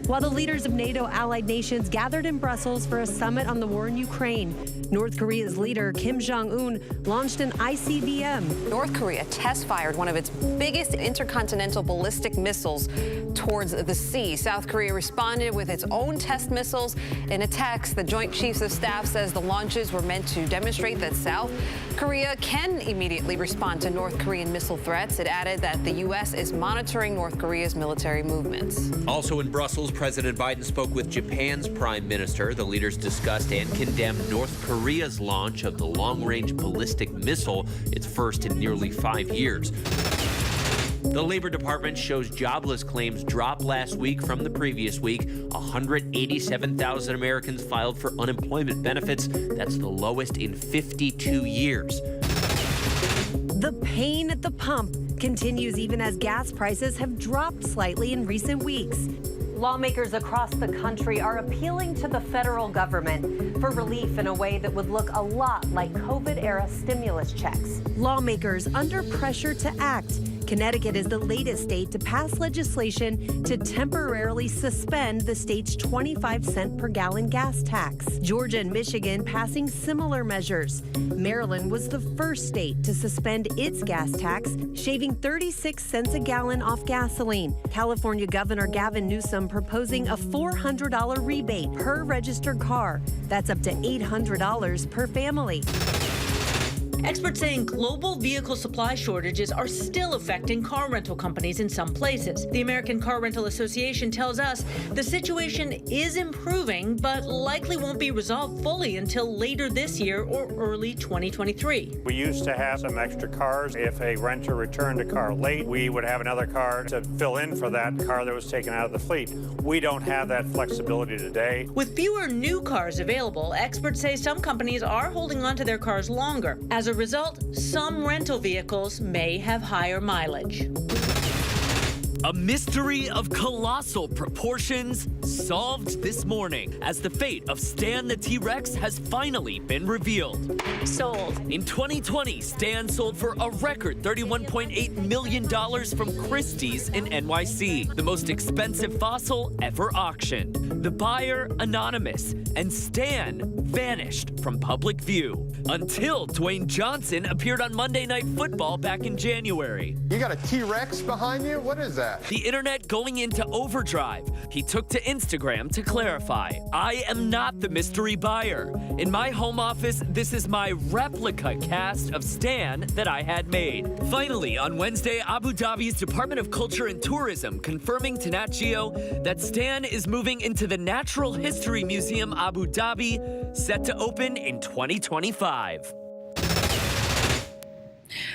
While the leaders of NATO allied nations gathered in Brussels for a summit on the war in Ukraine, North Korea's leader, Kim Jong-un, launched an ICBM. North Korea test-fired one of its biggest intercontinental ballistic missiles towards the sea. South Korea responded with its own test missiles. In a text, the Joint Chiefs of Staff says the launches were meant to demonstrate that South Korea can immediately respond to North Korean missile threats. It added that the U.S. is monitoring North Korea's military movements. Also in Brussels, President Biden spoke with Japan's prime minister. The leaders discussed and condemned North Korea's launch of the long-range ballistic missile, its first in nearly 5 years. The Labor Department shows jobless claims dropped last week from the previous week. 187,000 Americans filed for unemployment benefits. That's the lowest in 52 years. The pain at the pump continues even as gas prices have dropped slightly in recent weeks. Lawmakers across the country are appealing to the federal government for relief in a way that would look a lot like COVID-era stimulus checks. Lawmakers under pressure to act. Connecticut is the latest state to pass legislation to temporarily suspend the state's 25-cent per gallon gas tax. Georgia and Michigan passing similar measures. Maryland was the first state to suspend its gas tax, shaving 36 cents a gallon off gasoline. California Governor Gavin Newsom proposing a $400 rebate per registered car. That's up to $800 per family. Experts saying global vehicle supply shortages are still affecting car rental companies in some places. The American Car Rental Association tells us the situation is improving, but likely won't be resolved fully until later this year or early 2023. We used to have some extra cars. If a renter returned a car late, we would have another car to fill in for that car that was taken out of the fleet. We don't have that flexibility today. With fewer new cars available, experts say some companies are holding on to their cars longer. As a result, some rental vehicles may have higher mileage. A mystery of colossal proportions solved this morning as the fate of Stan the T-Rex has finally been revealed. Sold. In 2020, Stan sold for a record $31.8 million from Christie's in NYC, the most expensive fossil ever auctioned. The buyer anonymous, and Stan vanished from public view until Dwayne Johnson appeared on Monday Night Football back in January. You got a T-Rex behind you? What is that? The internet going into overdrive. He took to Instagram to clarify, I am not the mystery buyer. In my home office, this is my replica cast of Stan that I had made. Finally, on Wednesday, Abu Dhabi's Department of Culture and Tourism confirming to Nat Geo that Stan is moving into the Natural History Museum Abu Dhabi, set to open in 2025.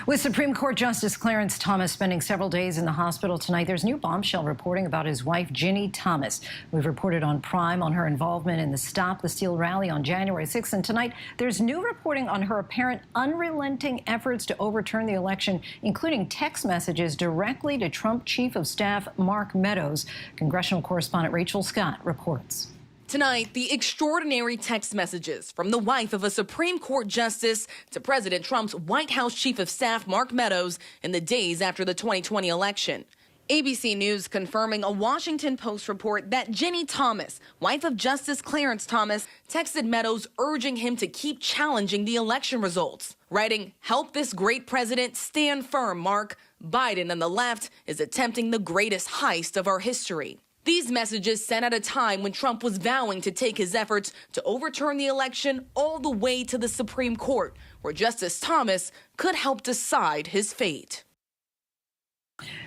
With Supreme Court Justice Clarence Thomas spending several days in the hospital tonight, there's new bombshell reporting about his wife, Ginny Thomas. We've reported on Prime on her involvement in the Stop the Steal rally on January 6th. And tonight, there's new reporting on her apparent unrelenting efforts to overturn the election, including text messages directly to Trump Chief of Staff Mark Meadows. Congressional correspondent Rachel Scott reports. Tonight, the extraordinary text messages from the wife of a Supreme Court justice to President Trump's White House Chief of Staff, Mark Meadows, in the days after the 2020 election. ABC News confirming a Washington Post report that Ginny Thomas, wife of Justice Clarence Thomas, texted Meadows urging him to keep challenging the election results, writing, "Help this great president stand firm, Mark. Biden and the left is attempting the greatest heist of our history." These messages sent at a time when Trump was vowing to take his efforts to overturn the election all the way to the Supreme Court, where Justice Thomas could help decide his fate.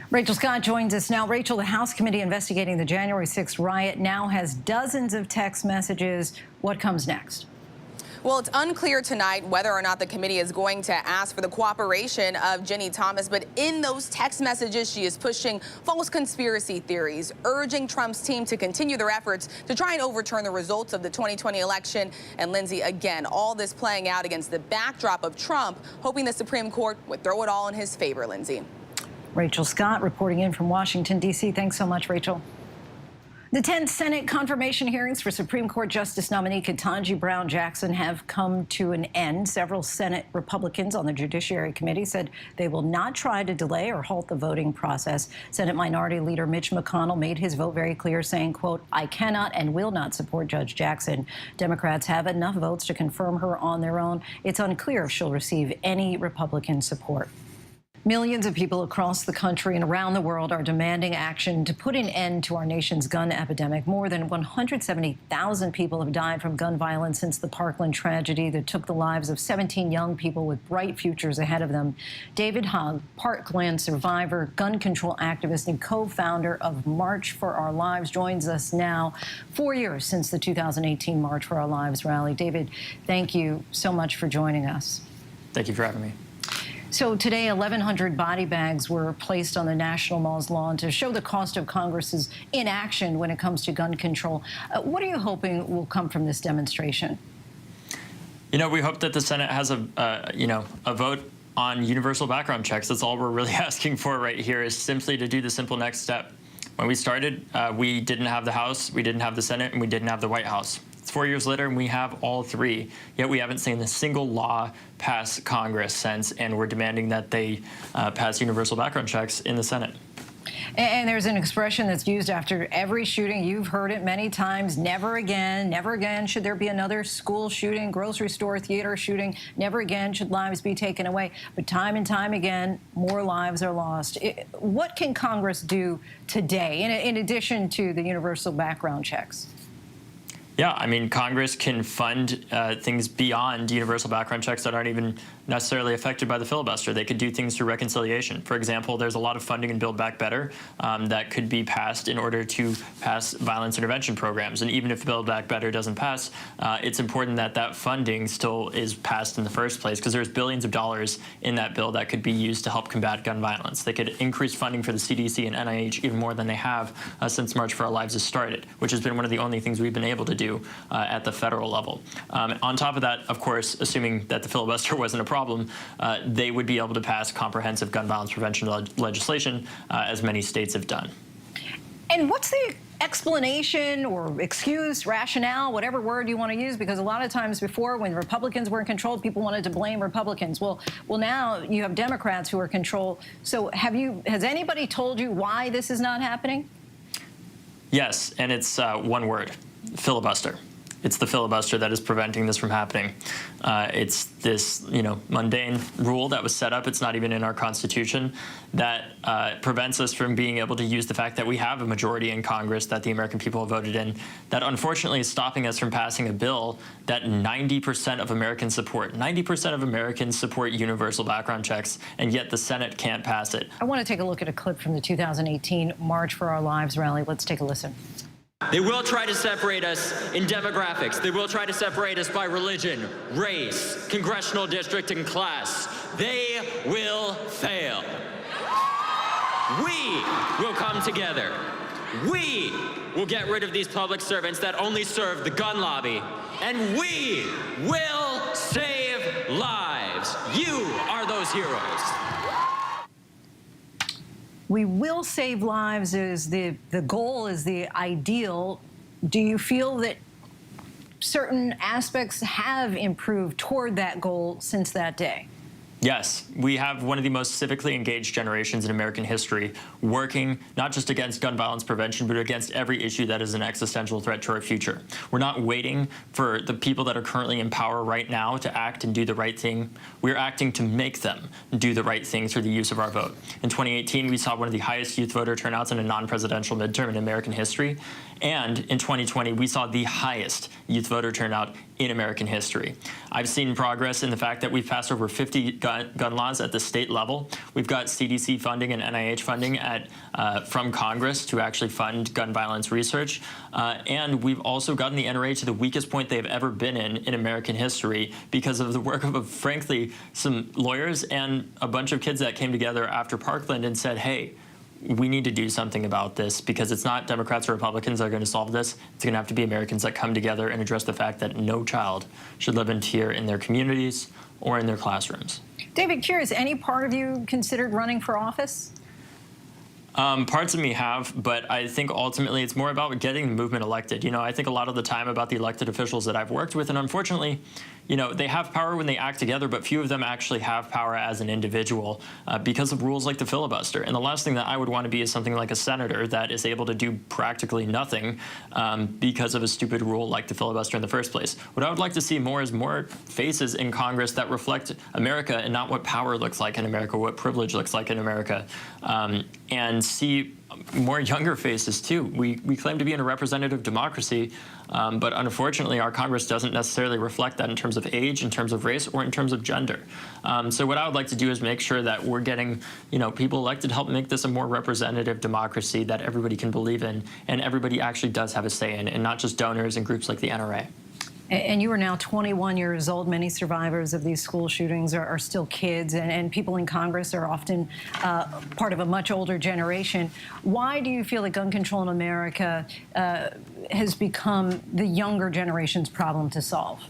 Rachel Scott joins us now. Rachel, the House committee investigating the January 6th riot now has dozens of text messages. What comes next? Well, it's unclear tonight whether or not the committee is going to ask for the cooperation of Ginny Thomas, but in those text messages, she is pushing false conspiracy theories, urging Trump's team to continue their efforts to try and overturn the results of the 2020 election. And Lindsay, again, all this playing out against the backdrop of Trump, hoping the Supreme Court would throw it all in his favor, Lindsay. Rachel Scott reporting in from Washington, D.C. Thanks so much, Rachel. The 10 Senate confirmation hearings for Supreme Court Justice nominee Ketanji Brown Jackson have come to an end. Several Senate Republicans on the Judiciary Committee said they will not try to delay or halt the voting process. Senate Minority Leader Mitch McConnell made his vote very clear, saying, quote, "I cannot and will not support Judge Jackson. Democrats have enough votes to confirm her on their own. It's unclear if she'll receive any Republican support." Millions of people across the country and around the world are demanding action to put an end to our nation's gun epidemic. More than 170,000 people have died from gun violence since the Parkland tragedy that took the lives of 17 young people with bright futures ahead of them. David Hogg, Parkland survivor, gun control activist, and co-founder of March for Our Lives, joins us now 4 years since the 2018 March for Our Lives rally. David, thank you so much for joining us. Thank you for having me. So today, 1,100 body bags were placed on the National Mall's lawn to show the cost of Congress's inaction when it comes to gun control. What are you hoping will come from this demonstration? You know, we hope that the Senate has a vote on universal background checks. That's all we're really asking for right here, is simply to do the simple next step. When we started, we didn't have the House, we didn't have the Senate, and we didn't have the White House. It's 4 years later, and we have all three. Yet we haven't seen a single law pass Congress since, and we're demanding that they pass universal background checks in the Senate. And there's an expression that's used after every shooting. You've heard it many times. Never again should there be another school shooting, grocery store, theater shooting. Never again should lives be taken away. But time and time again, more lives are lost. What can Congress do today, in addition to the universal background checks? Yeah, I mean, Congress can fund things beyond universal background checks that aren't even necessarily affected by the filibuster. They could do things through reconciliation. For example, there's a lot of funding in Build Back Better that could be passed in order to pass violence intervention programs. And even if Build Back Better doesn't pass, it's important that that funding still is passed in the first place, because there's billions of dollars in that bill that could be used to help combat gun violence. They could increase funding for the CDC and NIH even more than they have since March for Our Lives has started, which has been one of the only things we've been able to do at the federal level. On top of that, of course, assuming that the filibuster wasn't a problem, they would be able to pass comprehensive gun violence prevention legislation, as many states have done. And what's the explanation or excuse, rationale, whatever word you want to use? Because a lot of times before, when Republicans were in control, people wanted to blame Republicans. Well, now you have Democrats who are in control. So has anybody told you why this is not happening? Yes, and it's one word: filibuster. It's the filibuster that is preventing this from happening. It's this, mundane rule that was set up. It's not even in our Constitution, that prevents us from being able to use the fact that we have a majority in Congress that the American people have voted in, that unfortunately is stopping us from passing a bill that 90% of Americans support. 90% of Americans support universal background checks, and yet the Senate can't pass it. I want to take a look at a clip from the 2018 March for Our Lives rally. Let's take a listen. They will try to separate us in demographics. They will try to separate us by religion, race, congressional district, and class. They will fail. We will come together. We will get rid of these public servants that only serve the gun lobby. And we will save lives. You are those heroes. We will save lives is the goal, is the ideal. Do you feel that certain aspects have improved toward that goal since that day? Yes, we have one of the most civically engaged generations in American history, working not just against gun violence prevention, but against every issue that is an existential threat to our future. We're not waiting for the people that are currently in power right now to act and do the right thing. We're acting to make them do the right thing through the use of our vote. In 2018, we saw one of the highest youth voter turnouts in a non-presidential midterm in American history. And in 2020, we saw the highest youth voter turnout in American history. I've seen progress in the fact that we've passed over 50 gun laws at the state level. We've got CDC funding and NIH funding from Congress to actually fund gun violence research. And we've also gotten the NRA to the weakest point they've ever been in American history because of the work of, frankly, some lawyers and a bunch of kids that came together after Parkland and said, hey, we need to do something about this because it's not Democrats or Republicans that are going to solve this. It's going to have to be Americans that come together and address the fact that no child should live in fear in their communities or in their classrooms. David, curious, any part of you considered running for office? Parts of me have, but I think ultimately it's more about getting the movement elected. You know, I think a lot of the time about the elected officials that I've worked with, and unfortunately, you know, they have power when they act together, but few of them actually have power as an individual because of rules like the filibuster. And the last thing that I would want to be is something like a senator that is able to do practically nothing because of a stupid rule like the filibuster in the first place. What I would like to see more is more faces in Congress that reflect America and not what power looks like in America, what privilege looks like in America, and see more younger faces too. We claim to be in a representative democracy, but unfortunately our Congress doesn't necessarily reflect that in terms of age, in terms of race, or in terms of gender. So what I would like to do is make sure that we're getting, you know, people elected to help make this a more representative democracy that everybody can believe in and everybody actually does have a say in, and not just donors and groups like the NRA. And you are now 21 years old. Many survivors of these school shootings are still kids, and people in Congress are often part of a much older generation. Why do you feel that gun control in America has become the younger generation's problem to solve?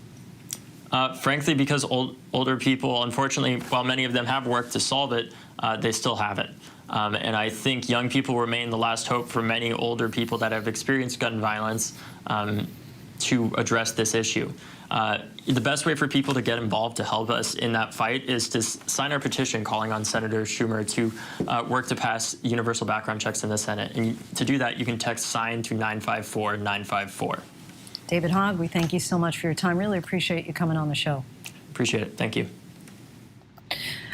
Frankly, because older people, unfortunately, while many of them have worked to solve it, they still haven't. And I think young people remain the last hope for many older people that have experienced gun violence to address this issue. The best way for people to get involved to help us in that fight is to sign our petition calling on Senator Schumer to work to pass universal background checks in the Senate. And to do that, you can text SIGN to 954-954. David Hogg, we thank you so much for your time. Really appreciate you coming on the show. Appreciate it. Thank you.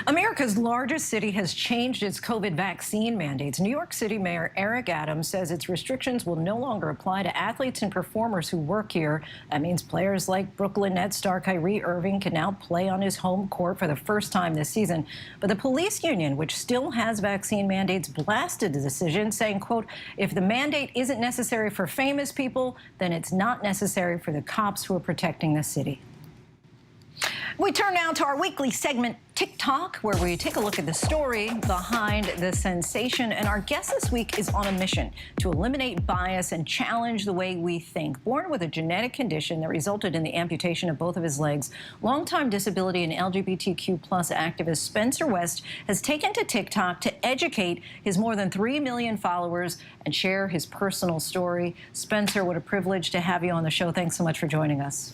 America's largest city has changed its COVID vaccine mandates. New York City Mayor Eric Adams says its restrictions will no longer apply to athletes and performers who work here. That means players like Brooklyn Nets star Kyrie Irving can now play on his home court for the first time this season. But the police union, which still has vaccine mandates, blasted the decision, saying, quote, if the mandate isn't necessary for famous people, then it's not necessary for the cops who are protecting the city. We turn now to our weekly segment, TikTok, where we take a look at the story behind the sensation. And our guest this week is on a mission to eliminate bias and challenge the way we think. Born with a genetic condition that resulted in the amputation of both of his legs, longtime disability and LGBTQ+ activist Spencer West has taken to TikTok to educate his more than 3 million followers and share his personal story. Spencer, what a privilege to have you on the show. Thanks so much for joining us.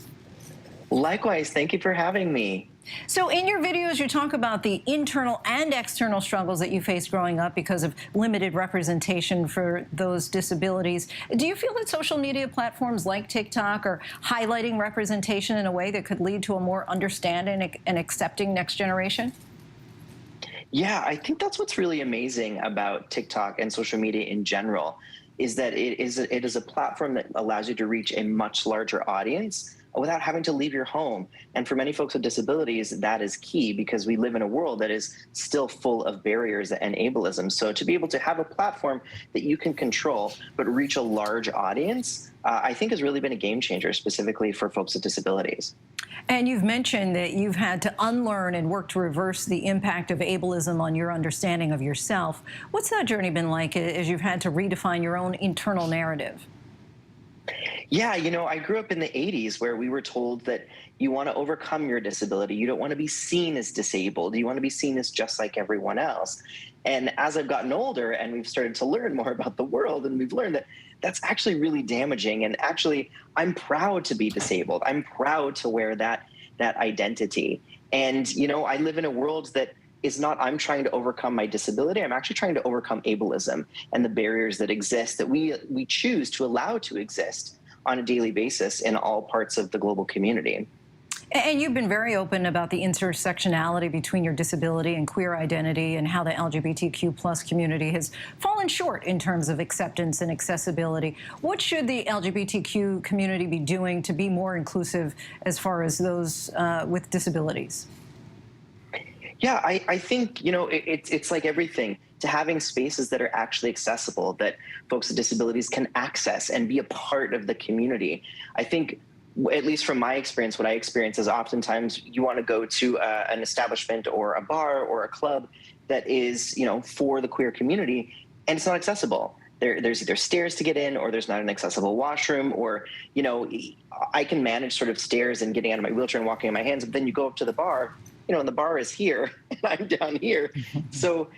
Likewise, thank you for having me. So in your videos, you talk about the internal and external struggles that you faced growing up because of limited representation for those disabilities. Do you feel that social media platforms like TikTok are highlighting representation in a way that could lead to a more understanding and accepting next generation? Yeah, I think that's what's really amazing about TikTok and social media in general, is that it is a platform that allows you to reach a much larger audience without having to leave your home. And for many folks with disabilities, that is key because we live in a world that is still full of barriers and ableism. So to be able to have a platform that you can control but reach a large audience, I think has really been a game changer, specifically for folks with disabilities. And you've mentioned that you've had to unlearn and work to reverse the impact of ableism on your understanding of yourself. What's that journey been like as you've had to redefine your own internal narrative? Yeah, you know, I grew up in the 80s where we were told that you want to overcome your disability. You don't want to be seen as disabled. You want to be seen as just like everyone else. And as I've gotten older and we've started to learn more about the world, and we've learned that that's actually really damaging. And actually, I'm proud to be disabled. I'm proud to wear that that identity. And, you know, I live in a world that is not, I'm trying to overcome my disability. I'm actually trying to overcome ableism and the barriers that exist that we choose to allow to exist on a daily basis in all parts of the global community. And you've been very open about the intersectionality between your disability and queer identity and how the LGBTQ plus community has fallen short in terms of acceptance and accessibility. What should the LGBTQ community be doing to be more inclusive as far as those with disabilities? Yeah, I think, you know, it's like everything, to having spaces that are actually accessible, that folks with disabilities can access and be a part of the community. I think, at least from my experience, what I experience is oftentimes you want to go to an establishment or a bar or a club that is, you know, for the queer community, and it's not accessible. There's either stairs to get in, or there's not an accessible washroom, or, you know, I can manage sort of stairs and getting out of my wheelchair and walking on my hands, but then you go up to the bar, you know, and the bar is here and I'm down here. So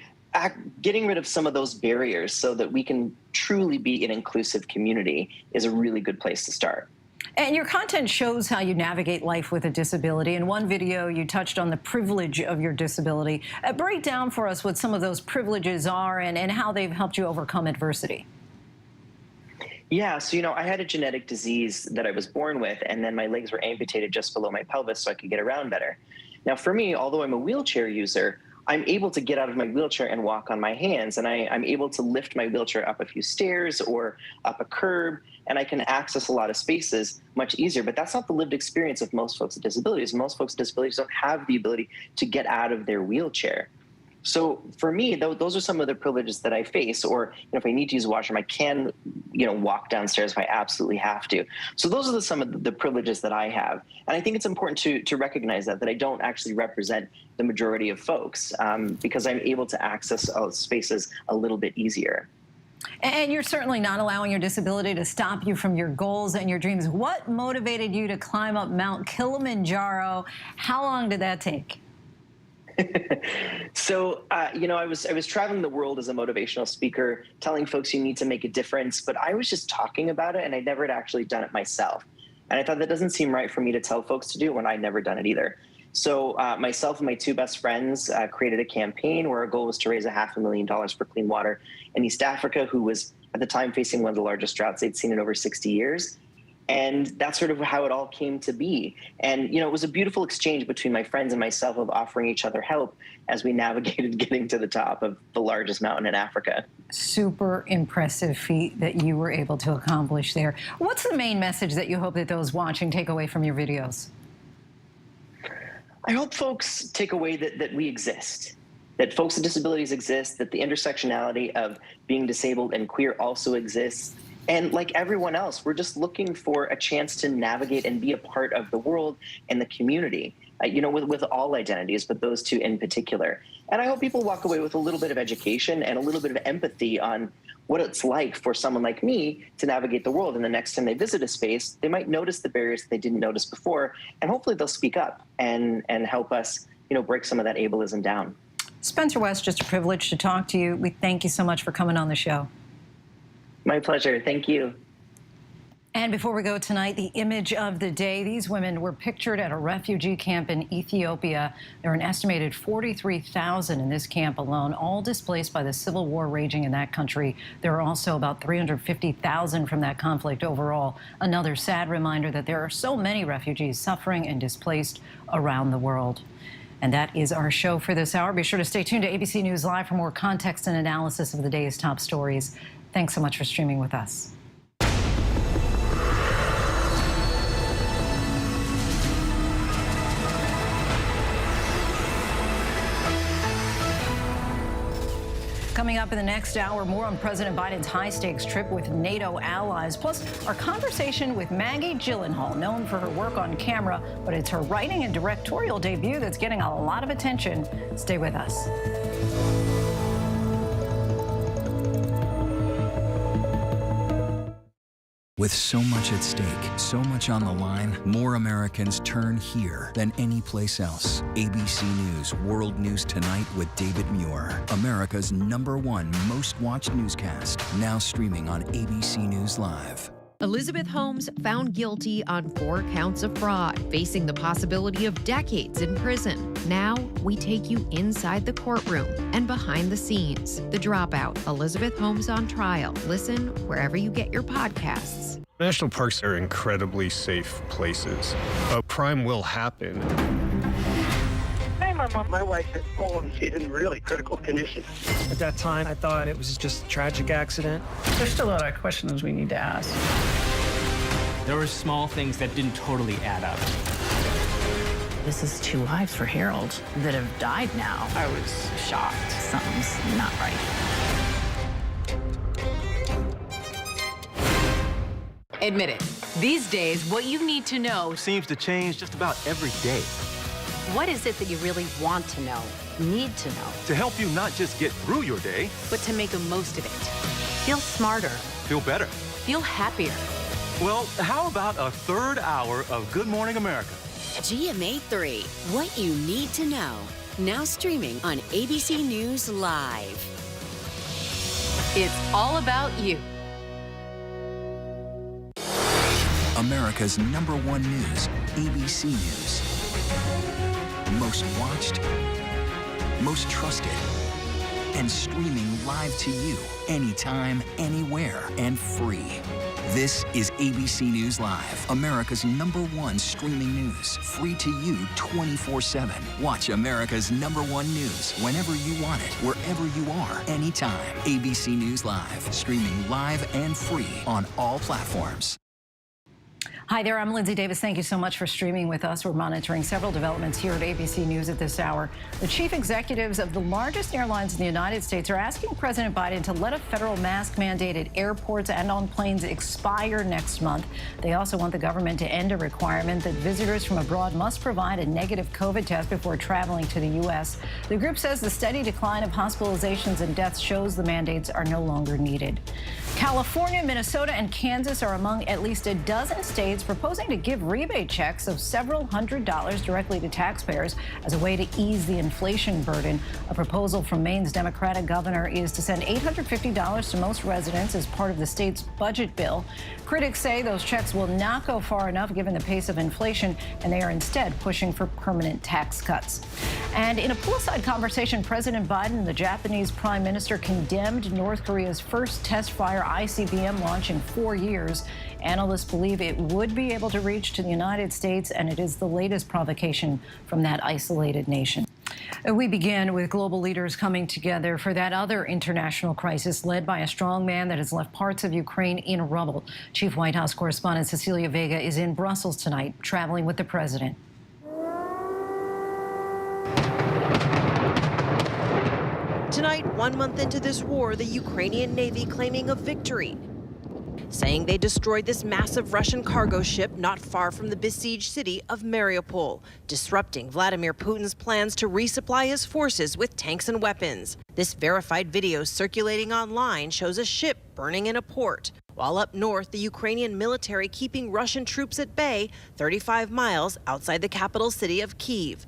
getting rid of some of those barriers so that we can truly be an inclusive community is a really good place to start. And your content shows how you navigate life with a disability. In one video, you touched on the privilege of your disability. Break down for us what some of those privileges are and how they've helped you overcome adversity. Yeah, so, you know, I had a genetic disease that I was born with, and then my legs were amputated just below my pelvis so I could get around better. Now, for me, although I'm a wheelchair user, I'm able to get out of my wheelchair and walk on my hands, and I'm able to lift my wheelchair up a few stairs or up a curb, and I can access a lot of spaces much easier. But that's not the lived experience of most folks with disabilities. Most folks with disabilities don't have the ability to get out of their wheelchair. So for me, those are some of the privileges that I face. Or, you know, if I need to use a washroom, I can, you know, walk downstairs if I absolutely have to. So those are some of the privileges that I have. And I think it's important to recognize that I don't actually represent the majority of folks because I'm able to access spaces a little bit easier. And you're certainly not allowing your disability to stop you from your goals and your dreams. What motivated you to climb up Mount Kilimanjaro? How long did that take? So, you know, I was traveling the world as a motivational speaker, telling folks you need to make a difference, but I was just talking about it, and I never had actually done it myself. And I thought that doesn't seem right for me to tell folks to do when I'd never done it either. So myself and my two best friends created a campaign where our goal was to raise $500,000 for clean water in East Africa, who was at the time facing one of the largest droughts they'd seen in over 60 years. And that's sort of how it all came to be. And, you know, it was a beautiful exchange between my friends and myself of offering each other help as we navigated getting to the top of the largest mountain in Africa. Super impressive feat that you were able to accomplish there. What's the main message that you hope that those watching take away from your videos? I hope folks take away that we exist, that folks with disabilities exist, that the intersectionality of being disabled and queer also exists. And like everyone else, we're just looking for a chance to navigate and be a part of the world and the community, you know, with all identities, but those two in particular. And I hope people walk away with a little bit of education and a little bit of empathy on what it's like for someone like me to navigate the world. And the next time they visit a space, they might notice the barriers that they didn't notice before, and hopefully they'll speak up and help us, you know, break some of that ableism down. Spencer West, just a privilege to talk to you. We thank you so much for coming on the show. My pleasure. Thank you. And before we go tonight, the image of the day. These women were pictured at a refugee camp in Ethiopia. There are an estimated 43,000 in this camp alone, all displaced by the civil war raging in that country. There are also about 350,000 from that conflict overall. Another sad reminder that there are so many refugees suffering and displaced around the world. And that is our show for this hour. Be sure to stay tuned to ABC News Live for more context and analysis of the day's top stories. Thanks so much for streaming with us. Coming up in the next hour, more on President Biden's high-stakes trip with NATO allies, plus our conversation with Maggie Gyllenhaal, known for her work on camera, but it's her writing and directorial debut that's getting a lot of attention. Stay with us. With so much at stake, so much on the line, more Americans turn here than any place else. ABC News World News Tonight with David Muir, America's #1 most watched newscast, now streaming on ABC News Live. Elizabeth Holmes found guilty on 4 counts of fraud, facing the possibility of decades in prison. Now, we take you inside the courtroom and behind the scenes. The Dropout, Elizabeth Holmes on Trial. Listen wherever you get your podcasts. National parks are incredibly safe places, but crime will happen. Hey, Mama. My wife has fallen. She's in really critical condition. At that time, I thought it was just a tragic accident. There's still a lot of questions we need to ask. There were small things that didn't totally add up. This is 2 lives for Harold that have died now. I was shocked. Something's not right. Admit it. These days, what you need to know seems to change just about every day. What is it that you really want to know, need to know? To help you not just get through your day, but to make the most of it. Feel smarter. Feel better. Feel happier. Well, how about a 3rd hour of Good Morning America? GMA 3, what you need to know. Now streaming on ABC News Live. It's all about you. America's #1 news, ABC News. Most watched, most trusted, and streaming live to you anytime, anywhere, and free. This is ABC News Live, America's #1 streaming news, free to you 24/7. Watch America's #1 news whenever you want it, wherever you are, anytime. ABC News Live, streaming live and free on all platforms. Hi there, I'm Lindsay Davis. Thank you so much for streaming with us. We're monitoring several developments here at ABC News at this hour. The chief executives of the largest airlines in the United States are asking President Biden to let a federal mask mandate at airports and on planes expire next month. They also want the government to end a requirement that visitors from abroad must provide a negative COVID test before traveling to the U.S. The group says the steady decline of hospitalizations and deaths shows the mandates are no longer needed. California, Minnesota, and Kansas are among at least a dozen states proposing to give rebate checks of several $100s directly to taxpayers as a way to ease the inflation burden. A proposal from Maine's Democratic governor is to send $850 to most residents as part of the state's budget bill. Critics say those checks will not go far enough given the pace of inflation, and they are instead pushing for permanent tax cuts. And in a poolside conversation, President Biden and the Japanese Prime Minister condemned North Korea's first test fire ICBM launch in 4 years. Analysts believe it would be able to reach to the United States, and it is the latest provocation from that isolated nation. We begin with global leaders coming together for that other international crisis led by a strong man that has left parts of Ukraine in rubble. Chief White House correspondent Cecilia Vega is in Brussels tonight, traveling with the president. Tonight, 1 month into this war, the Ukrainian Navy claiming a victory, saying they destroyed this massive Russian cargo ship not far from the besieged city of Mariupol, disrupting Vladimir Putin's plans to resupply his forces with tanks and weapons. This verified video circulating online shows a ship burning in a port, while up north, the Ukrainian military keeping Russian troops at bay 35 miles outside the capital city of Kyiv.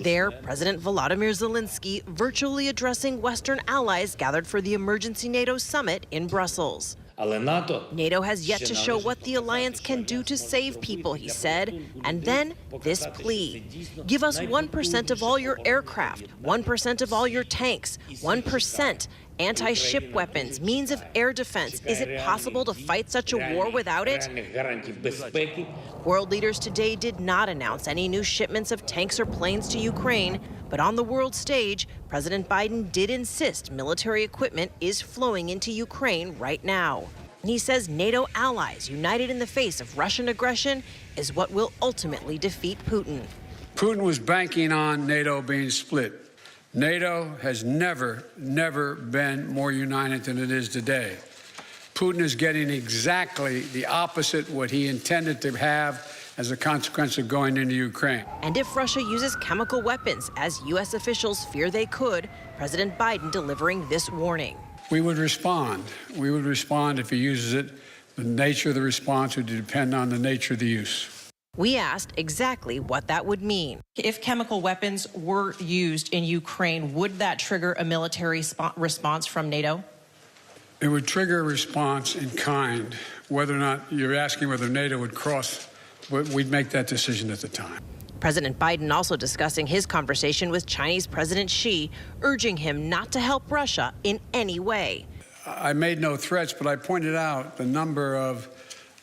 There, President Volodymyr Zelensky virtually addressing Western allies gathered for the emergency NATO summit in Brussels. NATO has yet to show what the alliance can do to save people, he said. And then this plea. Give us 1% of all your aircraft, 1% of all your tanks, 1%. Anti-ship weapons, means of air defense. Is it possible to fight such a war without it? World leaders today did not announce any new shipments of tanks or planes to Ukraine, but on the world stage, President Biden did insist military equipment is flowing into Ukraine right now. And he says NATO allies united in the face of Russian aggression is what will ultimately defeat Putin. Putin was banking on NATO being split. NATO has never been more united than it is today. Putin is getting exactly the opposite what he intended to have as a consequence of going into Ukraine. And if Russia uses chemical weapons, as U.S. officials fear they could, President Biden delivering this warning. We would respond. We would respond if he uses it. The nature of the response would depend on the nature of the use. We asked exactly what that would mean. If chemical weapons were used in Ukraine, would that trigger a military response from NATO? It would trigger a response in kind. Whether or not you're asking whether NATO would cross, we'd make that decision at the time. President Biden also discussing his conversation with Chinese President Xi, urging him not to help Russia in any way. I made no threats, but I pointed out the number of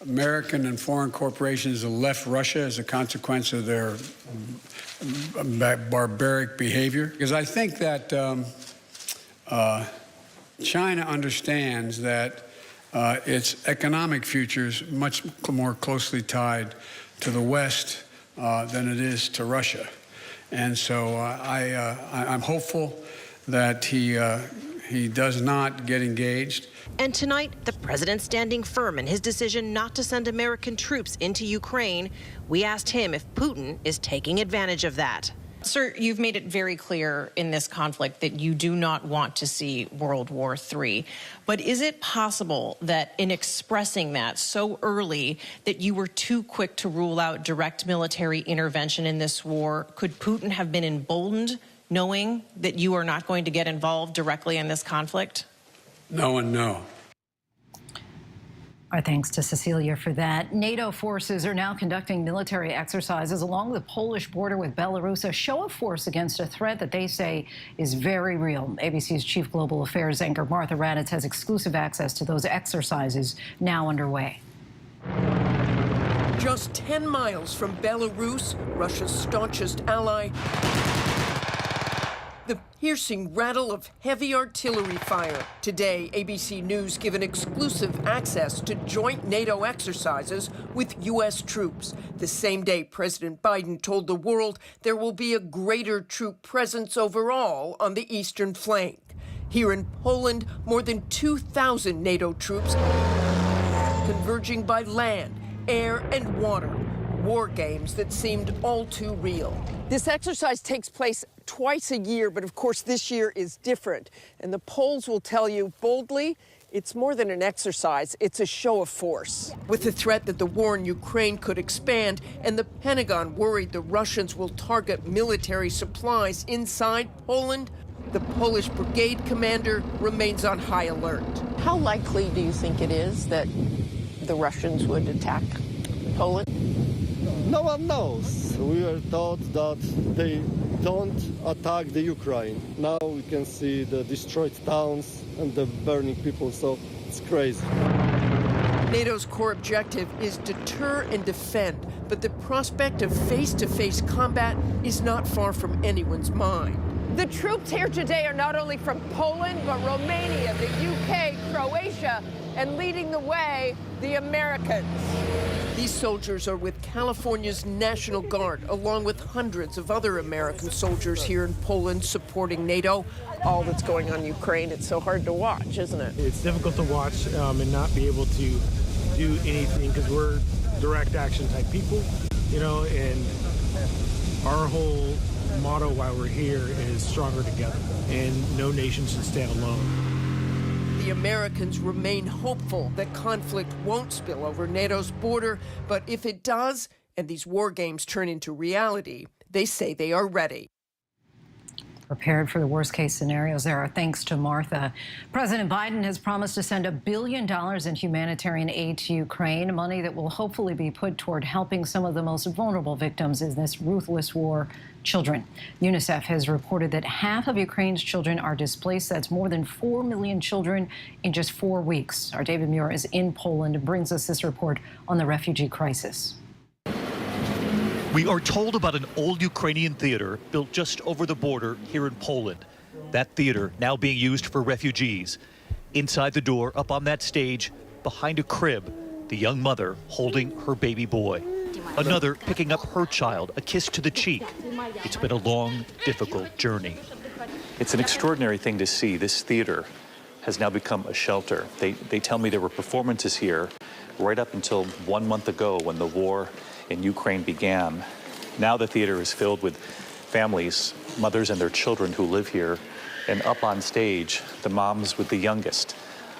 American and foreign corporations that left Russia as a consequence of their barbaric behavior. Because I think that China understands that its economic future is much more closely tied to the West than it is to Russia. And so I'm hopeful that he does not get engaged. And tonight, the president standing firm in his decision not to send American troops into Ukraine. We asked him if Putin is taking advantage of that. Sir, you've made it very clear in this conflict that you do not want to see World War III. But is it possible that in expressing that so early that you were too quick to rule out direct military intervention in this war? Could Putin have been emboldened knowing that you are not going to get involved directly in this conflict? No and no. Our thanks to Cecilia for that. NATO forces are now conducting military exercises along the Polish border with Belarus, a show of force against a threat that they say is very real. ABC's Chief Global Affairs anchor Martha Raddatz has exclusive access to those exercises now underway. Just 10 miles from Belarus, Russia's staunchest ally, the piercing rattle of heavy artillery fire. Today, ABC News given exclusive access to joint NATO exercises with U.S. troops. The same day President Biden told the world there will be a greater troop presence overall on the eastern flank. Here in Poland, more than 2,000 NATO troops converging by land, air, and water. War games that seemed all too real. This exercise takes place twice a year, but of course this year is different. And the Poles will tell you boldly, it's more than an exercise, it's a show of force. With the threat that the war in Ukraine could expand and the Pentagon worried the Russians will target military supplies inside Poland, the Polish brigade commander remains on high alert. How likely do you think it is that the Russians would attack Poland? No one knows. We were told that they don't attack the Ukraine. Now we can see the destroyed towns and the burning people, so it's crazy. NATO's core objective is deter and defend, but the prospect of face-to-face combat is not far from anyone's mind. The troops here today are not only from Poland, but Romania, the UK, Croatia, and leading the way, the Americans. These soldiers are with California's National Guard, along with hundreds of other American soldiers here in Poland supporting NATO. All that's going on in Ukraine, it's so hard to watch, isn't it? It's difficult to watch and not be able to do anything because we're direct action type people, you know, and our whole motto while we're here is stronger together, and no nation should stand alone. The Americans remain hopeful that conflict won't spill over NATO's border, but if it does, and these war games turn into reality, they say they are ready. Prepared for the worst-case scenarios there. Our thanks to Martha. President Biden has promised to send $1 billion in humanitarian aid to Ukraine, money that will hopefully be put toward helping some of the most vulnerable victims in this ruthless war, children. UNICEF has reported that half of Ukraine's children are displaced. That's more than 4 million children in just 4 weeks. Our David Muir is in Poland and brings us this report on the refugee crisis. We are told about an old Ukrainian theater built just over the border here in Poland. That theater now being used for refugees. Inside the door, up on that stage, behind a crib, the young mother holding her baby boy. Another picking up her child, a kiss to the cheek. It's been a long, difficult journey. It's an extraordinary thing to see. This theater has now become a shelter. They tell me there were performances here right up until 1 month ago when the war in Ukraine began. Now the theater is filled with families, mothers and their children who live here, and up on stage, the moms with the youngest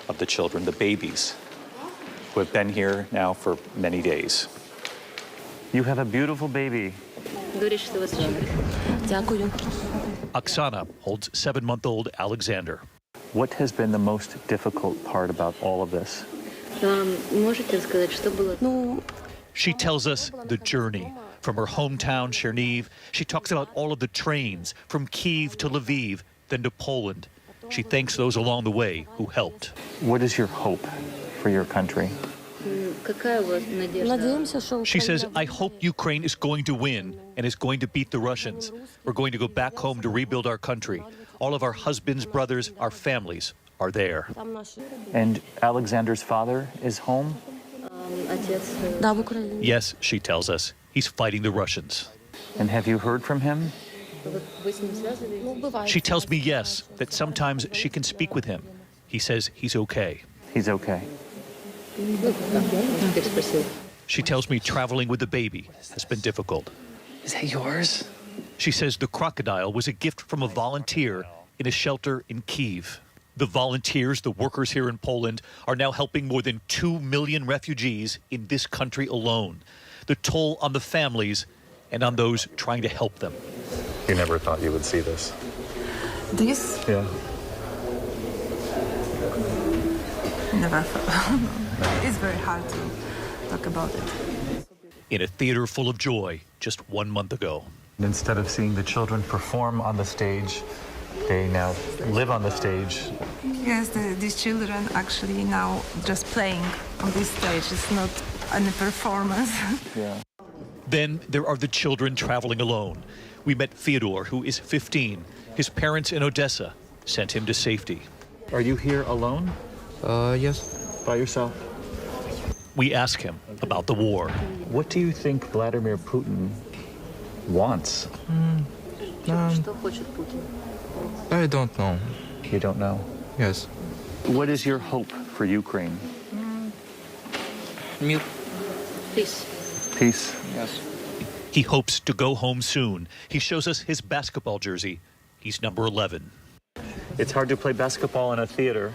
of the children, the babies, who have been here now for many days. You have a beautiful baby. Oksana holds 7-month-old Alexander. What has been the most difficult part about all of this? She tells us the journey from her hometown, Cherniv. She talks about all of the trains from Kyiv to Lviv, then to Poland. She thanks those along the way who helped. What is your hope for your country? She says, I hope Ukraine is going to win and is going to beat the Russians. We're going to go back home to rebuild our country. All of our husbands, brothers, our families are there. And Alexander's father is home? Yes, she tells us, he's fighting the Russians. And have you heard from him? She tells me yes, that sometimes she can speak with him. He says he's okay. He's okay. She tells me traveling with the baby has been difficult. Is that yours? She says the crocodile was a gift from a volunteer in a shelter in Kyiv. The volunteers, the workers here in Poland, are now helping more than 2 million refugees in this country alone. The toll on the families and on those trying to help them. You never thought you would see this? This? Yeah. Never thought. It's very hard to talk about it. In a theater full of joy just 1 month ago. Instead of seeing the children perform on the stage, they now live on the stage. Yes, these children actually now just playing on this stage. It's not any performance. Yeah. Then there are the children traveling alone. We met Fyodor, who is 15. His parents in Odessa sent him to safety. Are you here alone? Yes. By yourself? We ask him about the war. What do you think Vladimir Putin wants? I don't know. You don't know? Yes. What is your hope for Ukraine? Peace. Peace? Yes. He hopes to go home soon. He shows us his basketball jersey. He's number 11. It's hard to play basketball in a theater.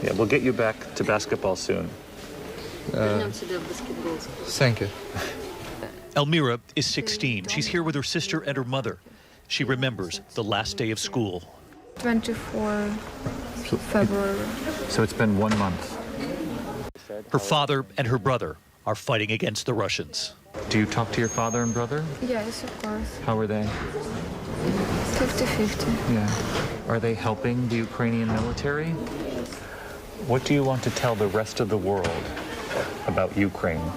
Yeah, we'll get you back to basketball soon. Thank you. Elmira is 16. She's here with her sister and her mother. She remembers the last day of school. 24 February. So it's been 1 month. Her father and her brother are fighting against the Russians. Do you talk to your father and brother? Yes, of course. How are they? 50-50. Yeah. Are they helping the Ukrainian military? What do you want to tell the rest of the world about Ukraine?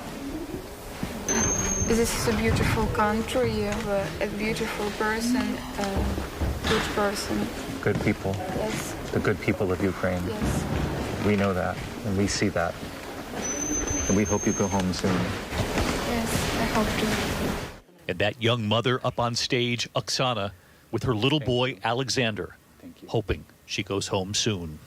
This is a beautiful country. You have a beautiful person, a good person. Good people. Yes. The good people of Ukraine. Yes. We know that, and we see that. And we hope you go home soon. Yes, I hope to. And that young mother up on stage, Oksana, with her little boy, Alexander, hoping she goes home soon.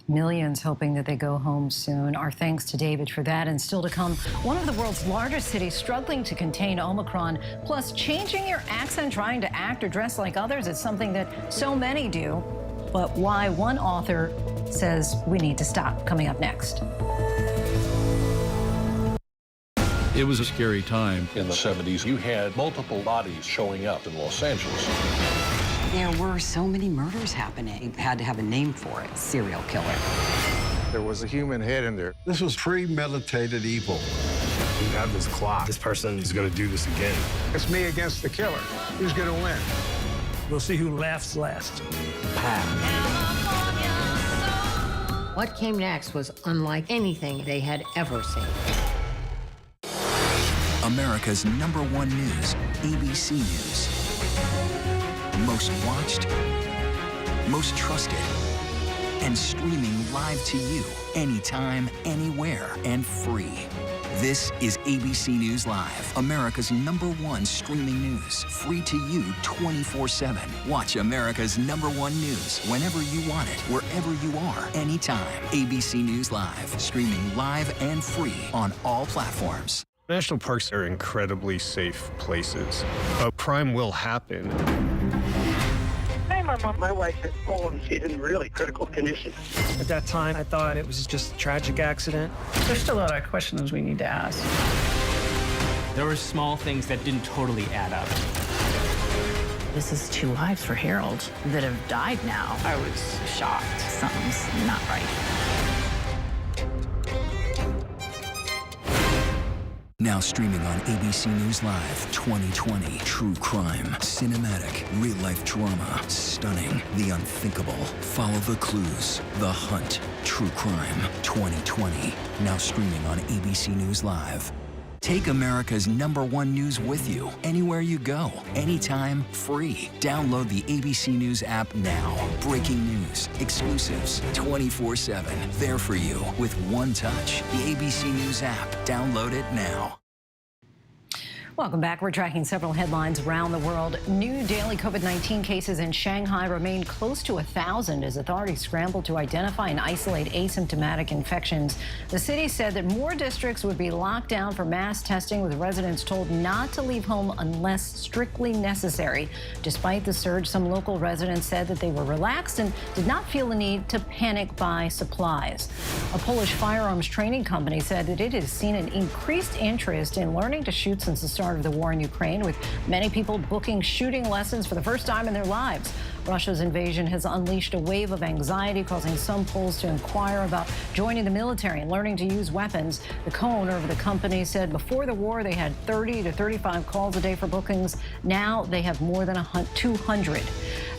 Millions hoping that they go home soon. Our thanks to David for that. And still to come, one of the world's largest cities struggling to contain Omicron. Plus, changing your accent, trying to act or dress like others is something that so many do. But why one author says we need to stop. Coming up next. It was a scary time. In the 70s, you had multiple bodies showing up in Los Angeles. There were so many murders happening. You had to have a name for it, serial killer. There was a human head in there. This was premeditated evil. You have this clock. This person is going to do this again. It's me against the killer. Who's going to win? We'll see who laughs last. What came next was unlike anything they had ever seen. America's #1 news, ABC News. Most watched, most trusted, and streaming live to you anytime, anywhere, and free. This is ABC News Live, America's #1 streaming news. Free to you 24/7. Watch America's #1 news whenever you want it, wherever you are, anytime. ABC News Live, streaming live and free on all platforms. National parks are incredibly safe places. A crime will happen. Hey, my wife had fallen. She's in really critical condition. At that time, I thought it was just a tragic accident. There's still a lot of questions we need to ask. There were small things that didn't totally add up. This is 2 lives for Harold that have died now. I was shocked. Something's not right. Now streaming on ABC News Live, 2020. True crime, cinematic, real-life drama, stunning, the unthinkable. Follow the clues, The Hunt. True crime, 2020. Now streaming on ABC News Live. Take America's #1 news with you, anywhere you go, anytime, free. Download the ABC News app now. Breaking news, exclusives, 24/7. There for you with one touch. The ABC News app. Download it now. Welcome back. We're tracking several headlines around the world. New daily COVID-19 cases in Shanghai remain close to 1,000 as authorities scramble to identify and isolate asymptomatic infections. The city said that more districts would be locked down for mass testing, with residents told not to leave home unless strictly necessary. Despite the surge, some local residents said that they were relaxed and did not feel the need to panic buy supplies. A Polish firearms training company said that it has seen an increased interest in learning to shoot since the start of the war in Ukraine, with many people booking shooting lessons for the first time in their lives. Russia's invasion has unleashed a wave of anxiety, causing some Poles to inquire about joining the military and learning to use weapons. The co-owner of the company said before the war they had 30 to 35 calls a day for bookings. Now they have more than 200.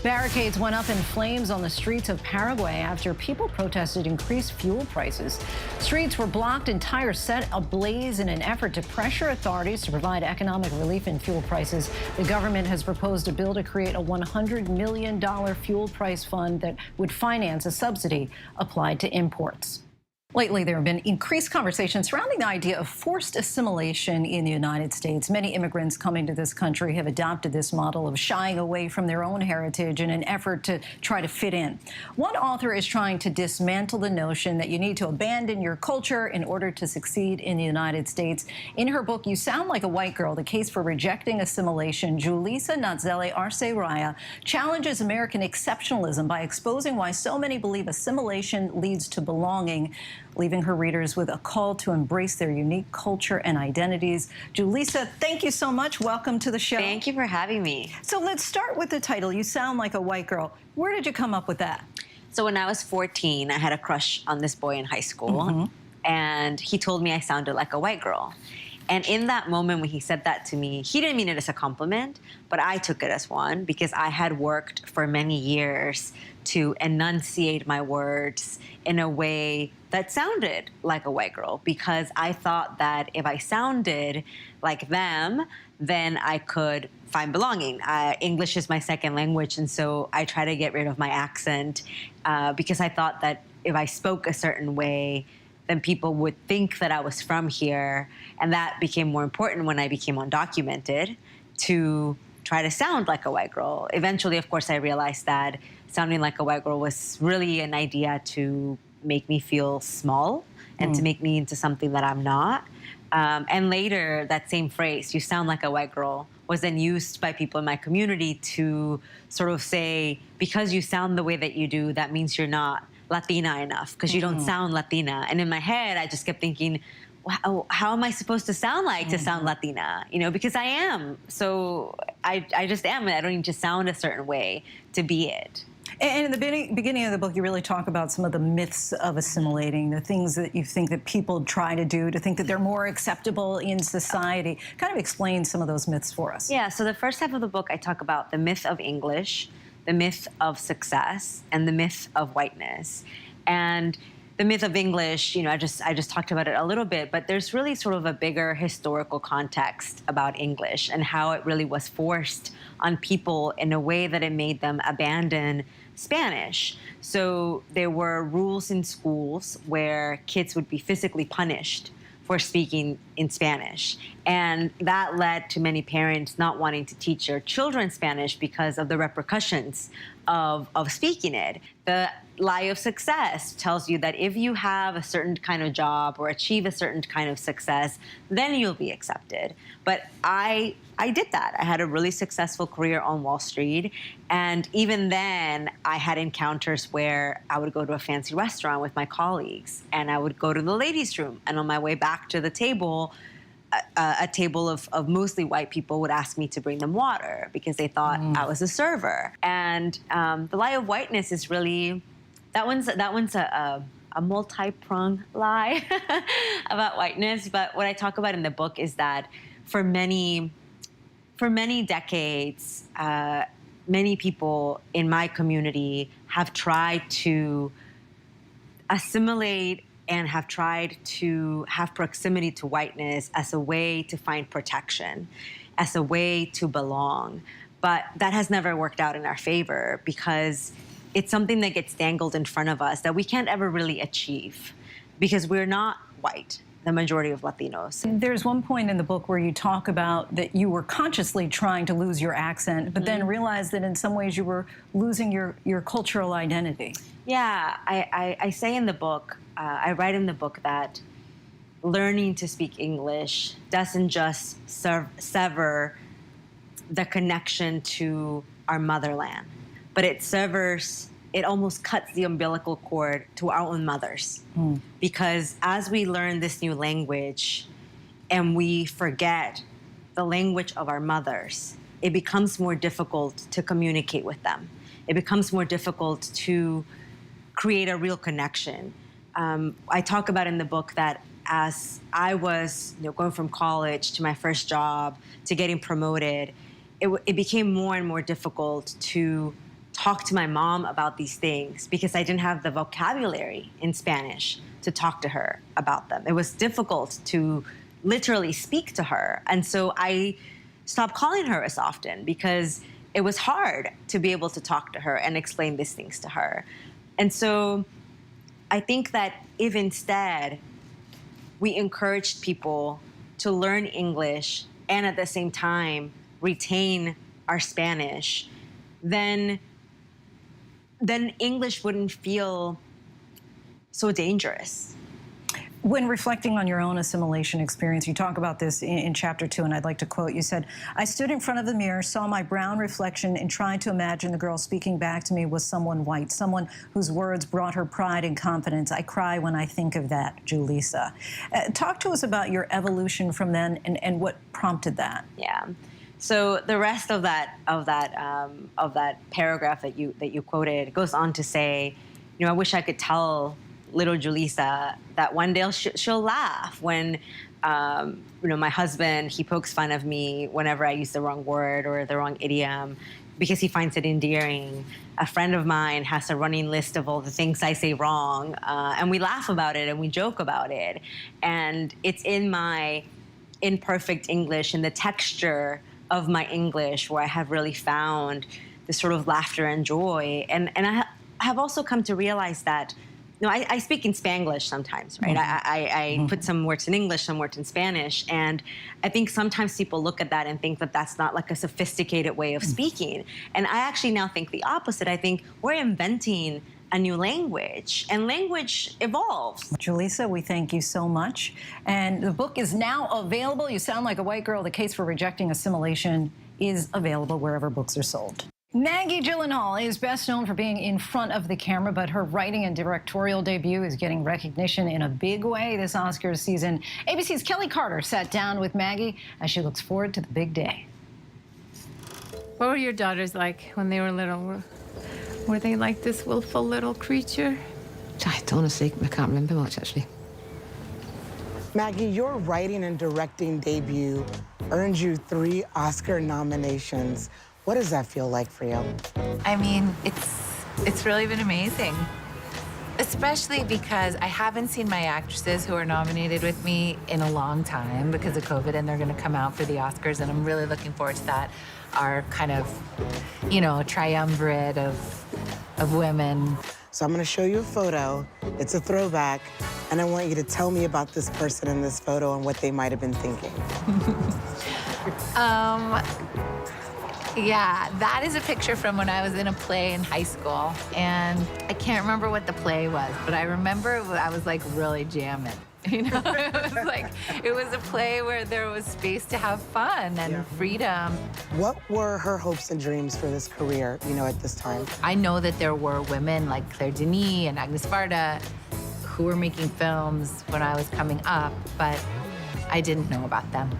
Barricades went up in flames on the streets of Paraguay after people protested increased fuel prices. Streets were blocked and tires set ablaze in an effort to pressure authorities to provide economic relief in fuel prices. The government has proposed a bill to create a $100 million fuel price fund that would finance a subsidy applied to imports. Lately, there have been increased conversations surrounding the idea of forced assimilation in the United States. Many immigrants coming to this country have adopted this model of shying away from their own heritage in an effort to try to fit in. One author is trying to dismantle the notion that you need to abandon your culture in order to succeed in the United States. In her book, You Sound Like a White Girl, The Case for Rejecting Assimilation, Julissa Natzeli Arce Raya challenges American exceptionalism by exposing why so many believe assimilation leads to belonging, leaving her readers with a call to embrace their unique culture and identities. Julissa, thank you so much. Welcome to the show. Thank you for having me. So let's start with the title, You Sound Like a White Girl. Where did you come up with that? So when I was 14, I had a crush on this boy in high school, and he told me I sounded like a white girl. And in that moment when he said that to me, he didn't mean it as a compliment, but I took it as one because I had worked for many years to enunciate my words in a way that sounded like a white girl, because I thought that if I sounded like them, then I could find belonging. English is my second language, and so I try to get rid of my accent because I thought that if I spoke a certain way, then people would think that I was from here. And that became more important when I became undocumented, to try to sound like a white girl. Eventually, of course, I realized that sounding like a white girl was really an idea to make me feel small and to make me into something that I'm not. And later, that same phrase, you sound like a white girl, was then used by people in my community to sort of say, because you sound the way that you do, that means you're not Latina enough, because you don't sound Latina. And in my head, I just kept thinking, wow, how am I supposed to sound like to sound Latina? You know, because I am. So I just am. I don't need to sound a certain way to be it. And in the beginning of the book, you really talk about some of the myths of assimilating, the things that you think that people try to do to think that they're more acceptable in society. Kind of explain some of those myths for us. Yeah, so the first half of the book, I talk about the myth of English, the myth of success, and the myth of whiteness. And the myth of English, you know, I just talked about it a little bit, but there's really sort of a bigger historical context about English and how it really was forced on people in a way that it made them abandon Spanish. So there were rules in schools where kids would be physically punished for speaking in Spanish. And that led to many parents not wanting to teach their children Spanish because of the repercussions of speaking it. The lie of success tells you that if you have a certain kind of job or achieve a certain kind of success, then you'll be accepted. But I did that. I had a really successful career on Wall Street. And even then, I had encounters where I would go to a fancy restaurant with my colleagues, and I would go to the ladies' room. And on my way back to the table, a table of mostly white people would ask me to bring them water because they thought I was a server. And the lie of whiteness is really, that one's a multi-pronged lie about whiteness. But what I talk about in the book is that for many decades, many people in my community have tried to assimilate and have tried to have proximity to whiteness as a way to find protection, as a way to belong. But that has never worked out in our favor because it's something that gets dangled in front of us that we can't ever really achieve because we're not white, the majority of Latinos. There's one point in the book where you talk about that you were consciously trying to lose your accent, but then realized that in some ways you were losing your cultural identity. Yeah, I say in the book, I write in the book that learning to speak English doesn't just sever the connection to our motherland, but it almost cuts the umbilical cord to our own mothers. Because as we learn this new language and we forget the language of our mothers, it becomes more difficult to communicate with them. It becomes more difficult to create a real connection. I talk about in the book that as I was going from college to my first job to getting promoted, it became more and more difficult to talk to my mom about these things because I didn't have the vocabulary in Spanish to talk to her about them. It was difficult to literally speak to her. And so I stopped calling her as often because it was hard to be able to talk to her and explain these things to her. And so I think that if instead we encouraged people to learn English and at the same time retain our Spanish, then English wouldn't feel so dangerous. When reflecting on your own assimilation experience, you talk about this in chapter 2, and I'd like to quote. You said, "I stood in front of the mirror, saw my brown reflection, and tried to imagine the girl speaking back to me was someone white, someone whose words brought her pride and confidence. I cry when I think of that, Julissa." Talk to us about your evolution from then and what prompted that. Yeah. So the rest of that paragraph that you quoted goes on to say, I wish I could tell little Julissa that one day she'll laugh when, my husband, he pokes fun of me whenever I use the wrong word or the wrong idiom because he finds it endearing. A friend of mine has a running list of all the things I say wrong, and we laugh about it and we joke about it. And it's in my imperfect English and the texture of my English where I have really found this sort of laughter and joy. And I have also come to realize that I speak in Spanglish sometimes, right? I put some words in English, some words in Spanish, and I think sometimes people look at that and think that that's not like a sophisticated way of speaking. And I actually now think the opposite. I think we're inventing a new language, and language evolves. Julissa, we thank you so much. And the book is now available. You Sound Like a White Girl, The Case for Rejecting Assimilation is available wherever books are sold. Maggie Gyllenhaal is best known for being in front of the camera, but her writing and directorial debut is getting recognition in a big way this Oscars season. ABC's Kelly Carter sat down with Maggie as she looks forward to the big day. What were your daughters like when they were little? Were they like this willful little creature? Honestly, I can't remember much, actually. Maggie, your writing and directing debut earned you 3 Oscar nominations. What does that feel like for you? I mean, it's really been amazing. Especially because I haven't seen my actresses who are nominated with me in a long time because of COVID, and they're gonna come out for the Oscars, and I'm really looking forward to that. Our kind of, triumvirate of women. So I'm gonna show you a photo. It's a throwback, and I want you to tell me about this person in this photo and what they might have been thinking. Yeah, that is a picture from when I was in a play in high school, and I can't remember what the play was, but I remember I was like really jamming. It was a play where there was space to have fun and freedom. What were her hopes and dreams for this career, at this time? I know that there were women like Claire Denis and Agnes Varda who were making films when I was coming up, but I didn't know about them.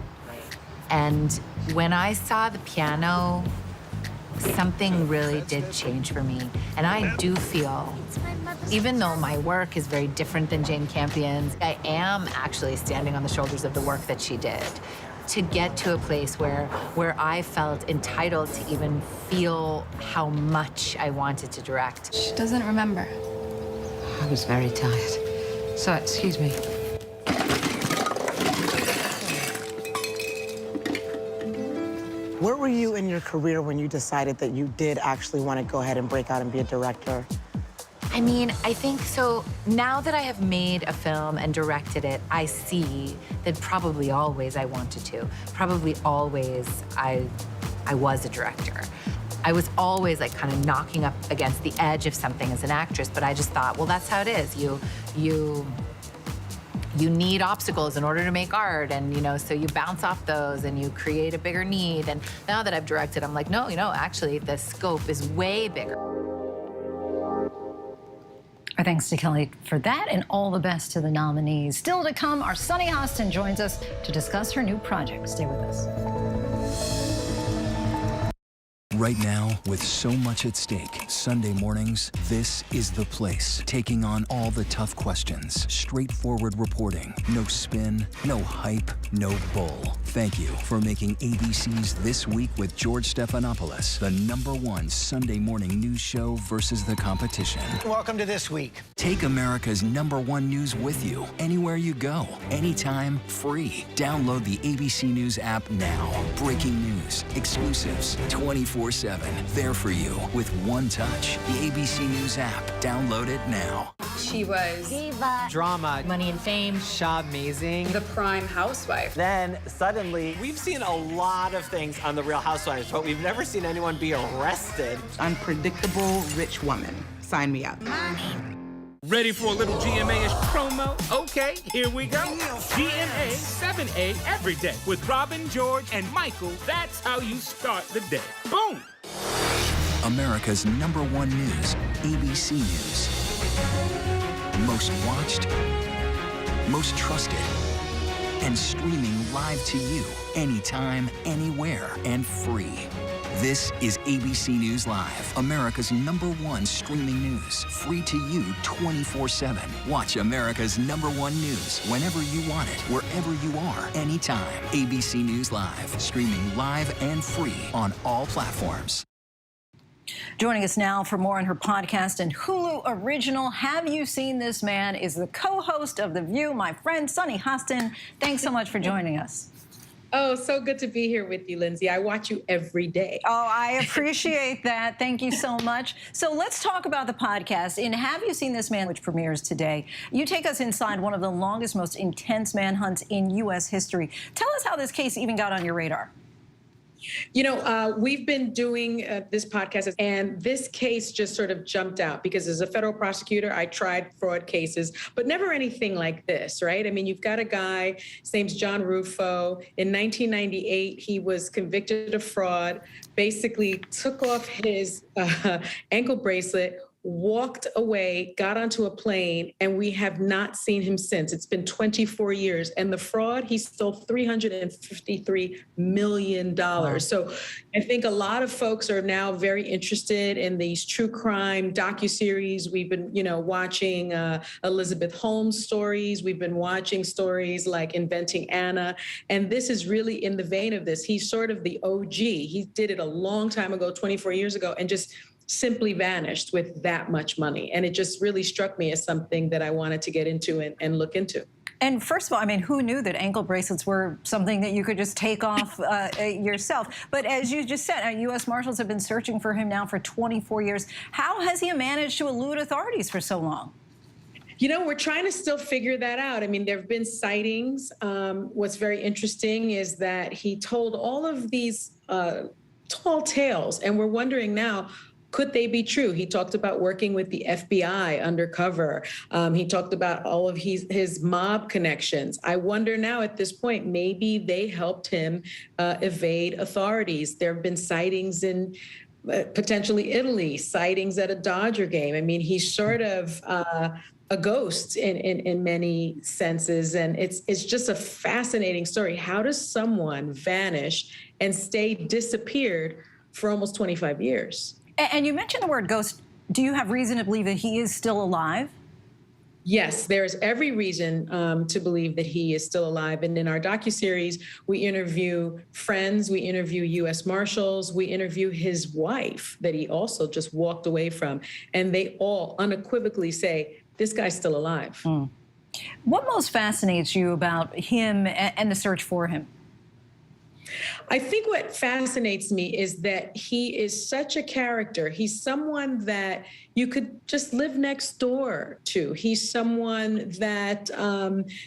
And when I saw the piano, something really did change for me. And I do feel, even though my work is very different than Jane Campion's, I am actually standing on the shoulders of the work that she did. To get to a place where I felt entitled to even feel how much I wanted to direct. She doesn't remember. I was very tired. So, excuse me. Where were you in your career when you decided that you did actually want to go ahead and break out and be a director? I mean, I think so. Now that I have made a film and directed it, I see that probably always I wanted to. Probably always I was a director. I was always like kind of knocking up against the edge of something as an actress, but I just thought, well, that's how it is. You need obstacles in order to make art, and so you bounce off those and you create a bigger need. And now that I've directed, I'm like, no, actually the scope is way bigger. Our thanks to Kelly for that, and all the best to the nominees. Still to come, our Sunny Hostin joins us to discuss her new project. Stay with us. Right now, with so much at stake, Sunday mornings, this is the place. Taking on all the tough questions, straightforward reporting, no spin, no hype, no bull. Thank you for making ABC's This Week with George Stephanopoulos the #1 Sunday morning news show versus the competition. Welcome to This Week. Take America's #1 news with you anywhere you go, anytime, free. Download the ABC News app now. Breaking news, exclusives, 24/7. There for you with one touch. The ABC News app. Download it now. She was diva, drama, money and fame, amazing, the prime housewife. Then suddenly, we've seen a lot of things on The Real Housewives, but we've never seen anyone be arrested. Unpredictable rich woman. Sign me up. Ready for a little GMA-ish promo? Okay, here we go. GMA 7A every day with Robin, George, and Michael. That's how you start the day. Boom! America's #1 news, ABC News. Most watched, most trusted, and streaming live to you anytime, anywhere, and free. This is ABC News Live, America's #1 streaming news, free to you 24/7. Watch America's #1 news whenever you want it, wherever you are, anytime. ABC News Live, streaming live and free on all platforms. Joining us now for more on her podcast and Hulu original, Have You Seen This Man, is the co-host of The View, my friend Sunny Hostin. Thanks so much for joining us. Oh, so good to be here with you, Lindsay. I watch you every day. Oh, I appreciate that. Thank you so much. So let's talk about the podcast. In Have You Seen This Man, which premieres today, you take us inside one of the longest, most intense manhunts in U.S. history. Tell us how this case even got on your radar. We've been doing this podcast, and this case just sort of jumped out because as a federal prosecutor, I tried fraud cases, but never anything like this, right? I mean, you've got a guy, his name's John Rufo. In 1998, he was convicted of fraud, basically took off his ankle bracelet, walked away, got onto a plane, and we have not seen him since. It's been 24 years. And the fraud, he stole $353 million. Wow. So I think a lot of folks are now very interested in these true crime docuseries. We've been, watching Elizabeth Holmes stories. We've been watching stories like Inventing Anna. And this is really in the vein of this. He's sort of the OG. He did it a long time ago, 24 years ago, and just simply vanished with that much money. And it just really struck me as something that I wanted to get into and look into. And first of all, I mean, who knew that ankle bracelets were something that you could just take off yourself? But as you just said, U.S. Marshals have been searching for him now for 24 years. How has he managed to elude authorities for so long? We're trying to still figure that out. I mean, there have been sightings. What's very interesting is that he told all of these tall tales, and we're wondering now, could they be true? He talked about working with the FBI undercover. He talked about all of his mob connections. I wonder now at this point, maybe they helped him evade authorities. There have been sightings in potentially Italy, sightings at a Dodger game. I mean, he's sort of a ghost in many senses. And it's just a fascinating story. How does someone vanish and stay disappeared for almost 25 years? And you mentioned the word ghost. Do you have reason to believe that he is still alive? Yes, there's every reason to believe that he is still alive. And in our docuseries, we interview friends, we interview U.S. Marshals, we interview his wife that he also just walked away from. And they all unequivocally say, this guy's still alive. What most fascinates you about him and the search for him? I think what fascinates me is that he is such a character. He's someone that you could just live next door to. He's someone that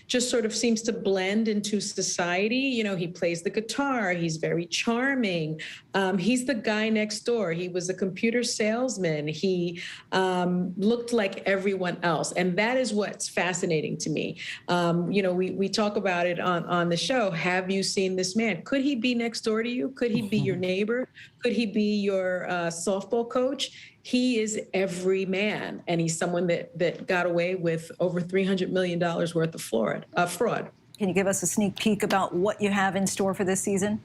just sort of seems to blend into society. You know, he plays the guitar. He's very charming. He's the guy next door. He was a computer salesman. He looked like everyone else. And that is what's fascinating to me. You know, we talk about it on the show. Have you seen this man? Could he be next door to you? Could he be your neighbor? Could he be your softball coach? He is every man, and he's someone that got away with over $300 million worth of fraud. Can you give us a sneak peek about what you have in store for this season?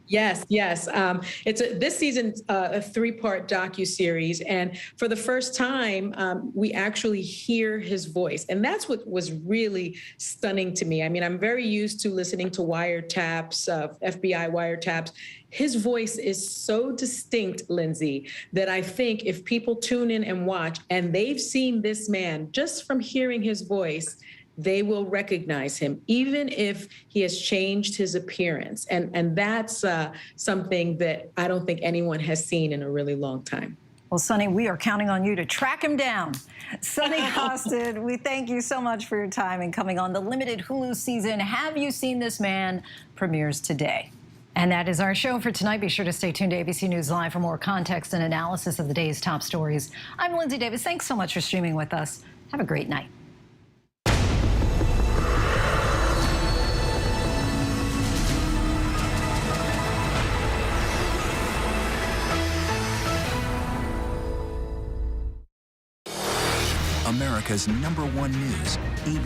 Yes. It's this season's a 3-part docuseries, and for the first time, we actually hear his voice, and that's what was really stunning to me. I mean, I'm very used to listening to wiretaps, FBI wiretaps. His voice is so distinct, Lindsay, that I think if people tune in and watch, and they've seen this man just from hearing his voice, they will recognize him, even if he has changed his appearance. And that's something that I don't think anyone has seen in a really long time. Well, Sonny, we are counting on you to track him down. Sonny Costin, we thank you so much for your time and coming on the limited Hulu season. Have You Seen This Man? Premieres today. And that is our show for tonight. Be sure to stay tuned to ABC News Live for more context and analysis of the day's top stories. I'm Lindsay Davis. Thanks so much for streaming with us. Have a great night. America's #1 news, ABC.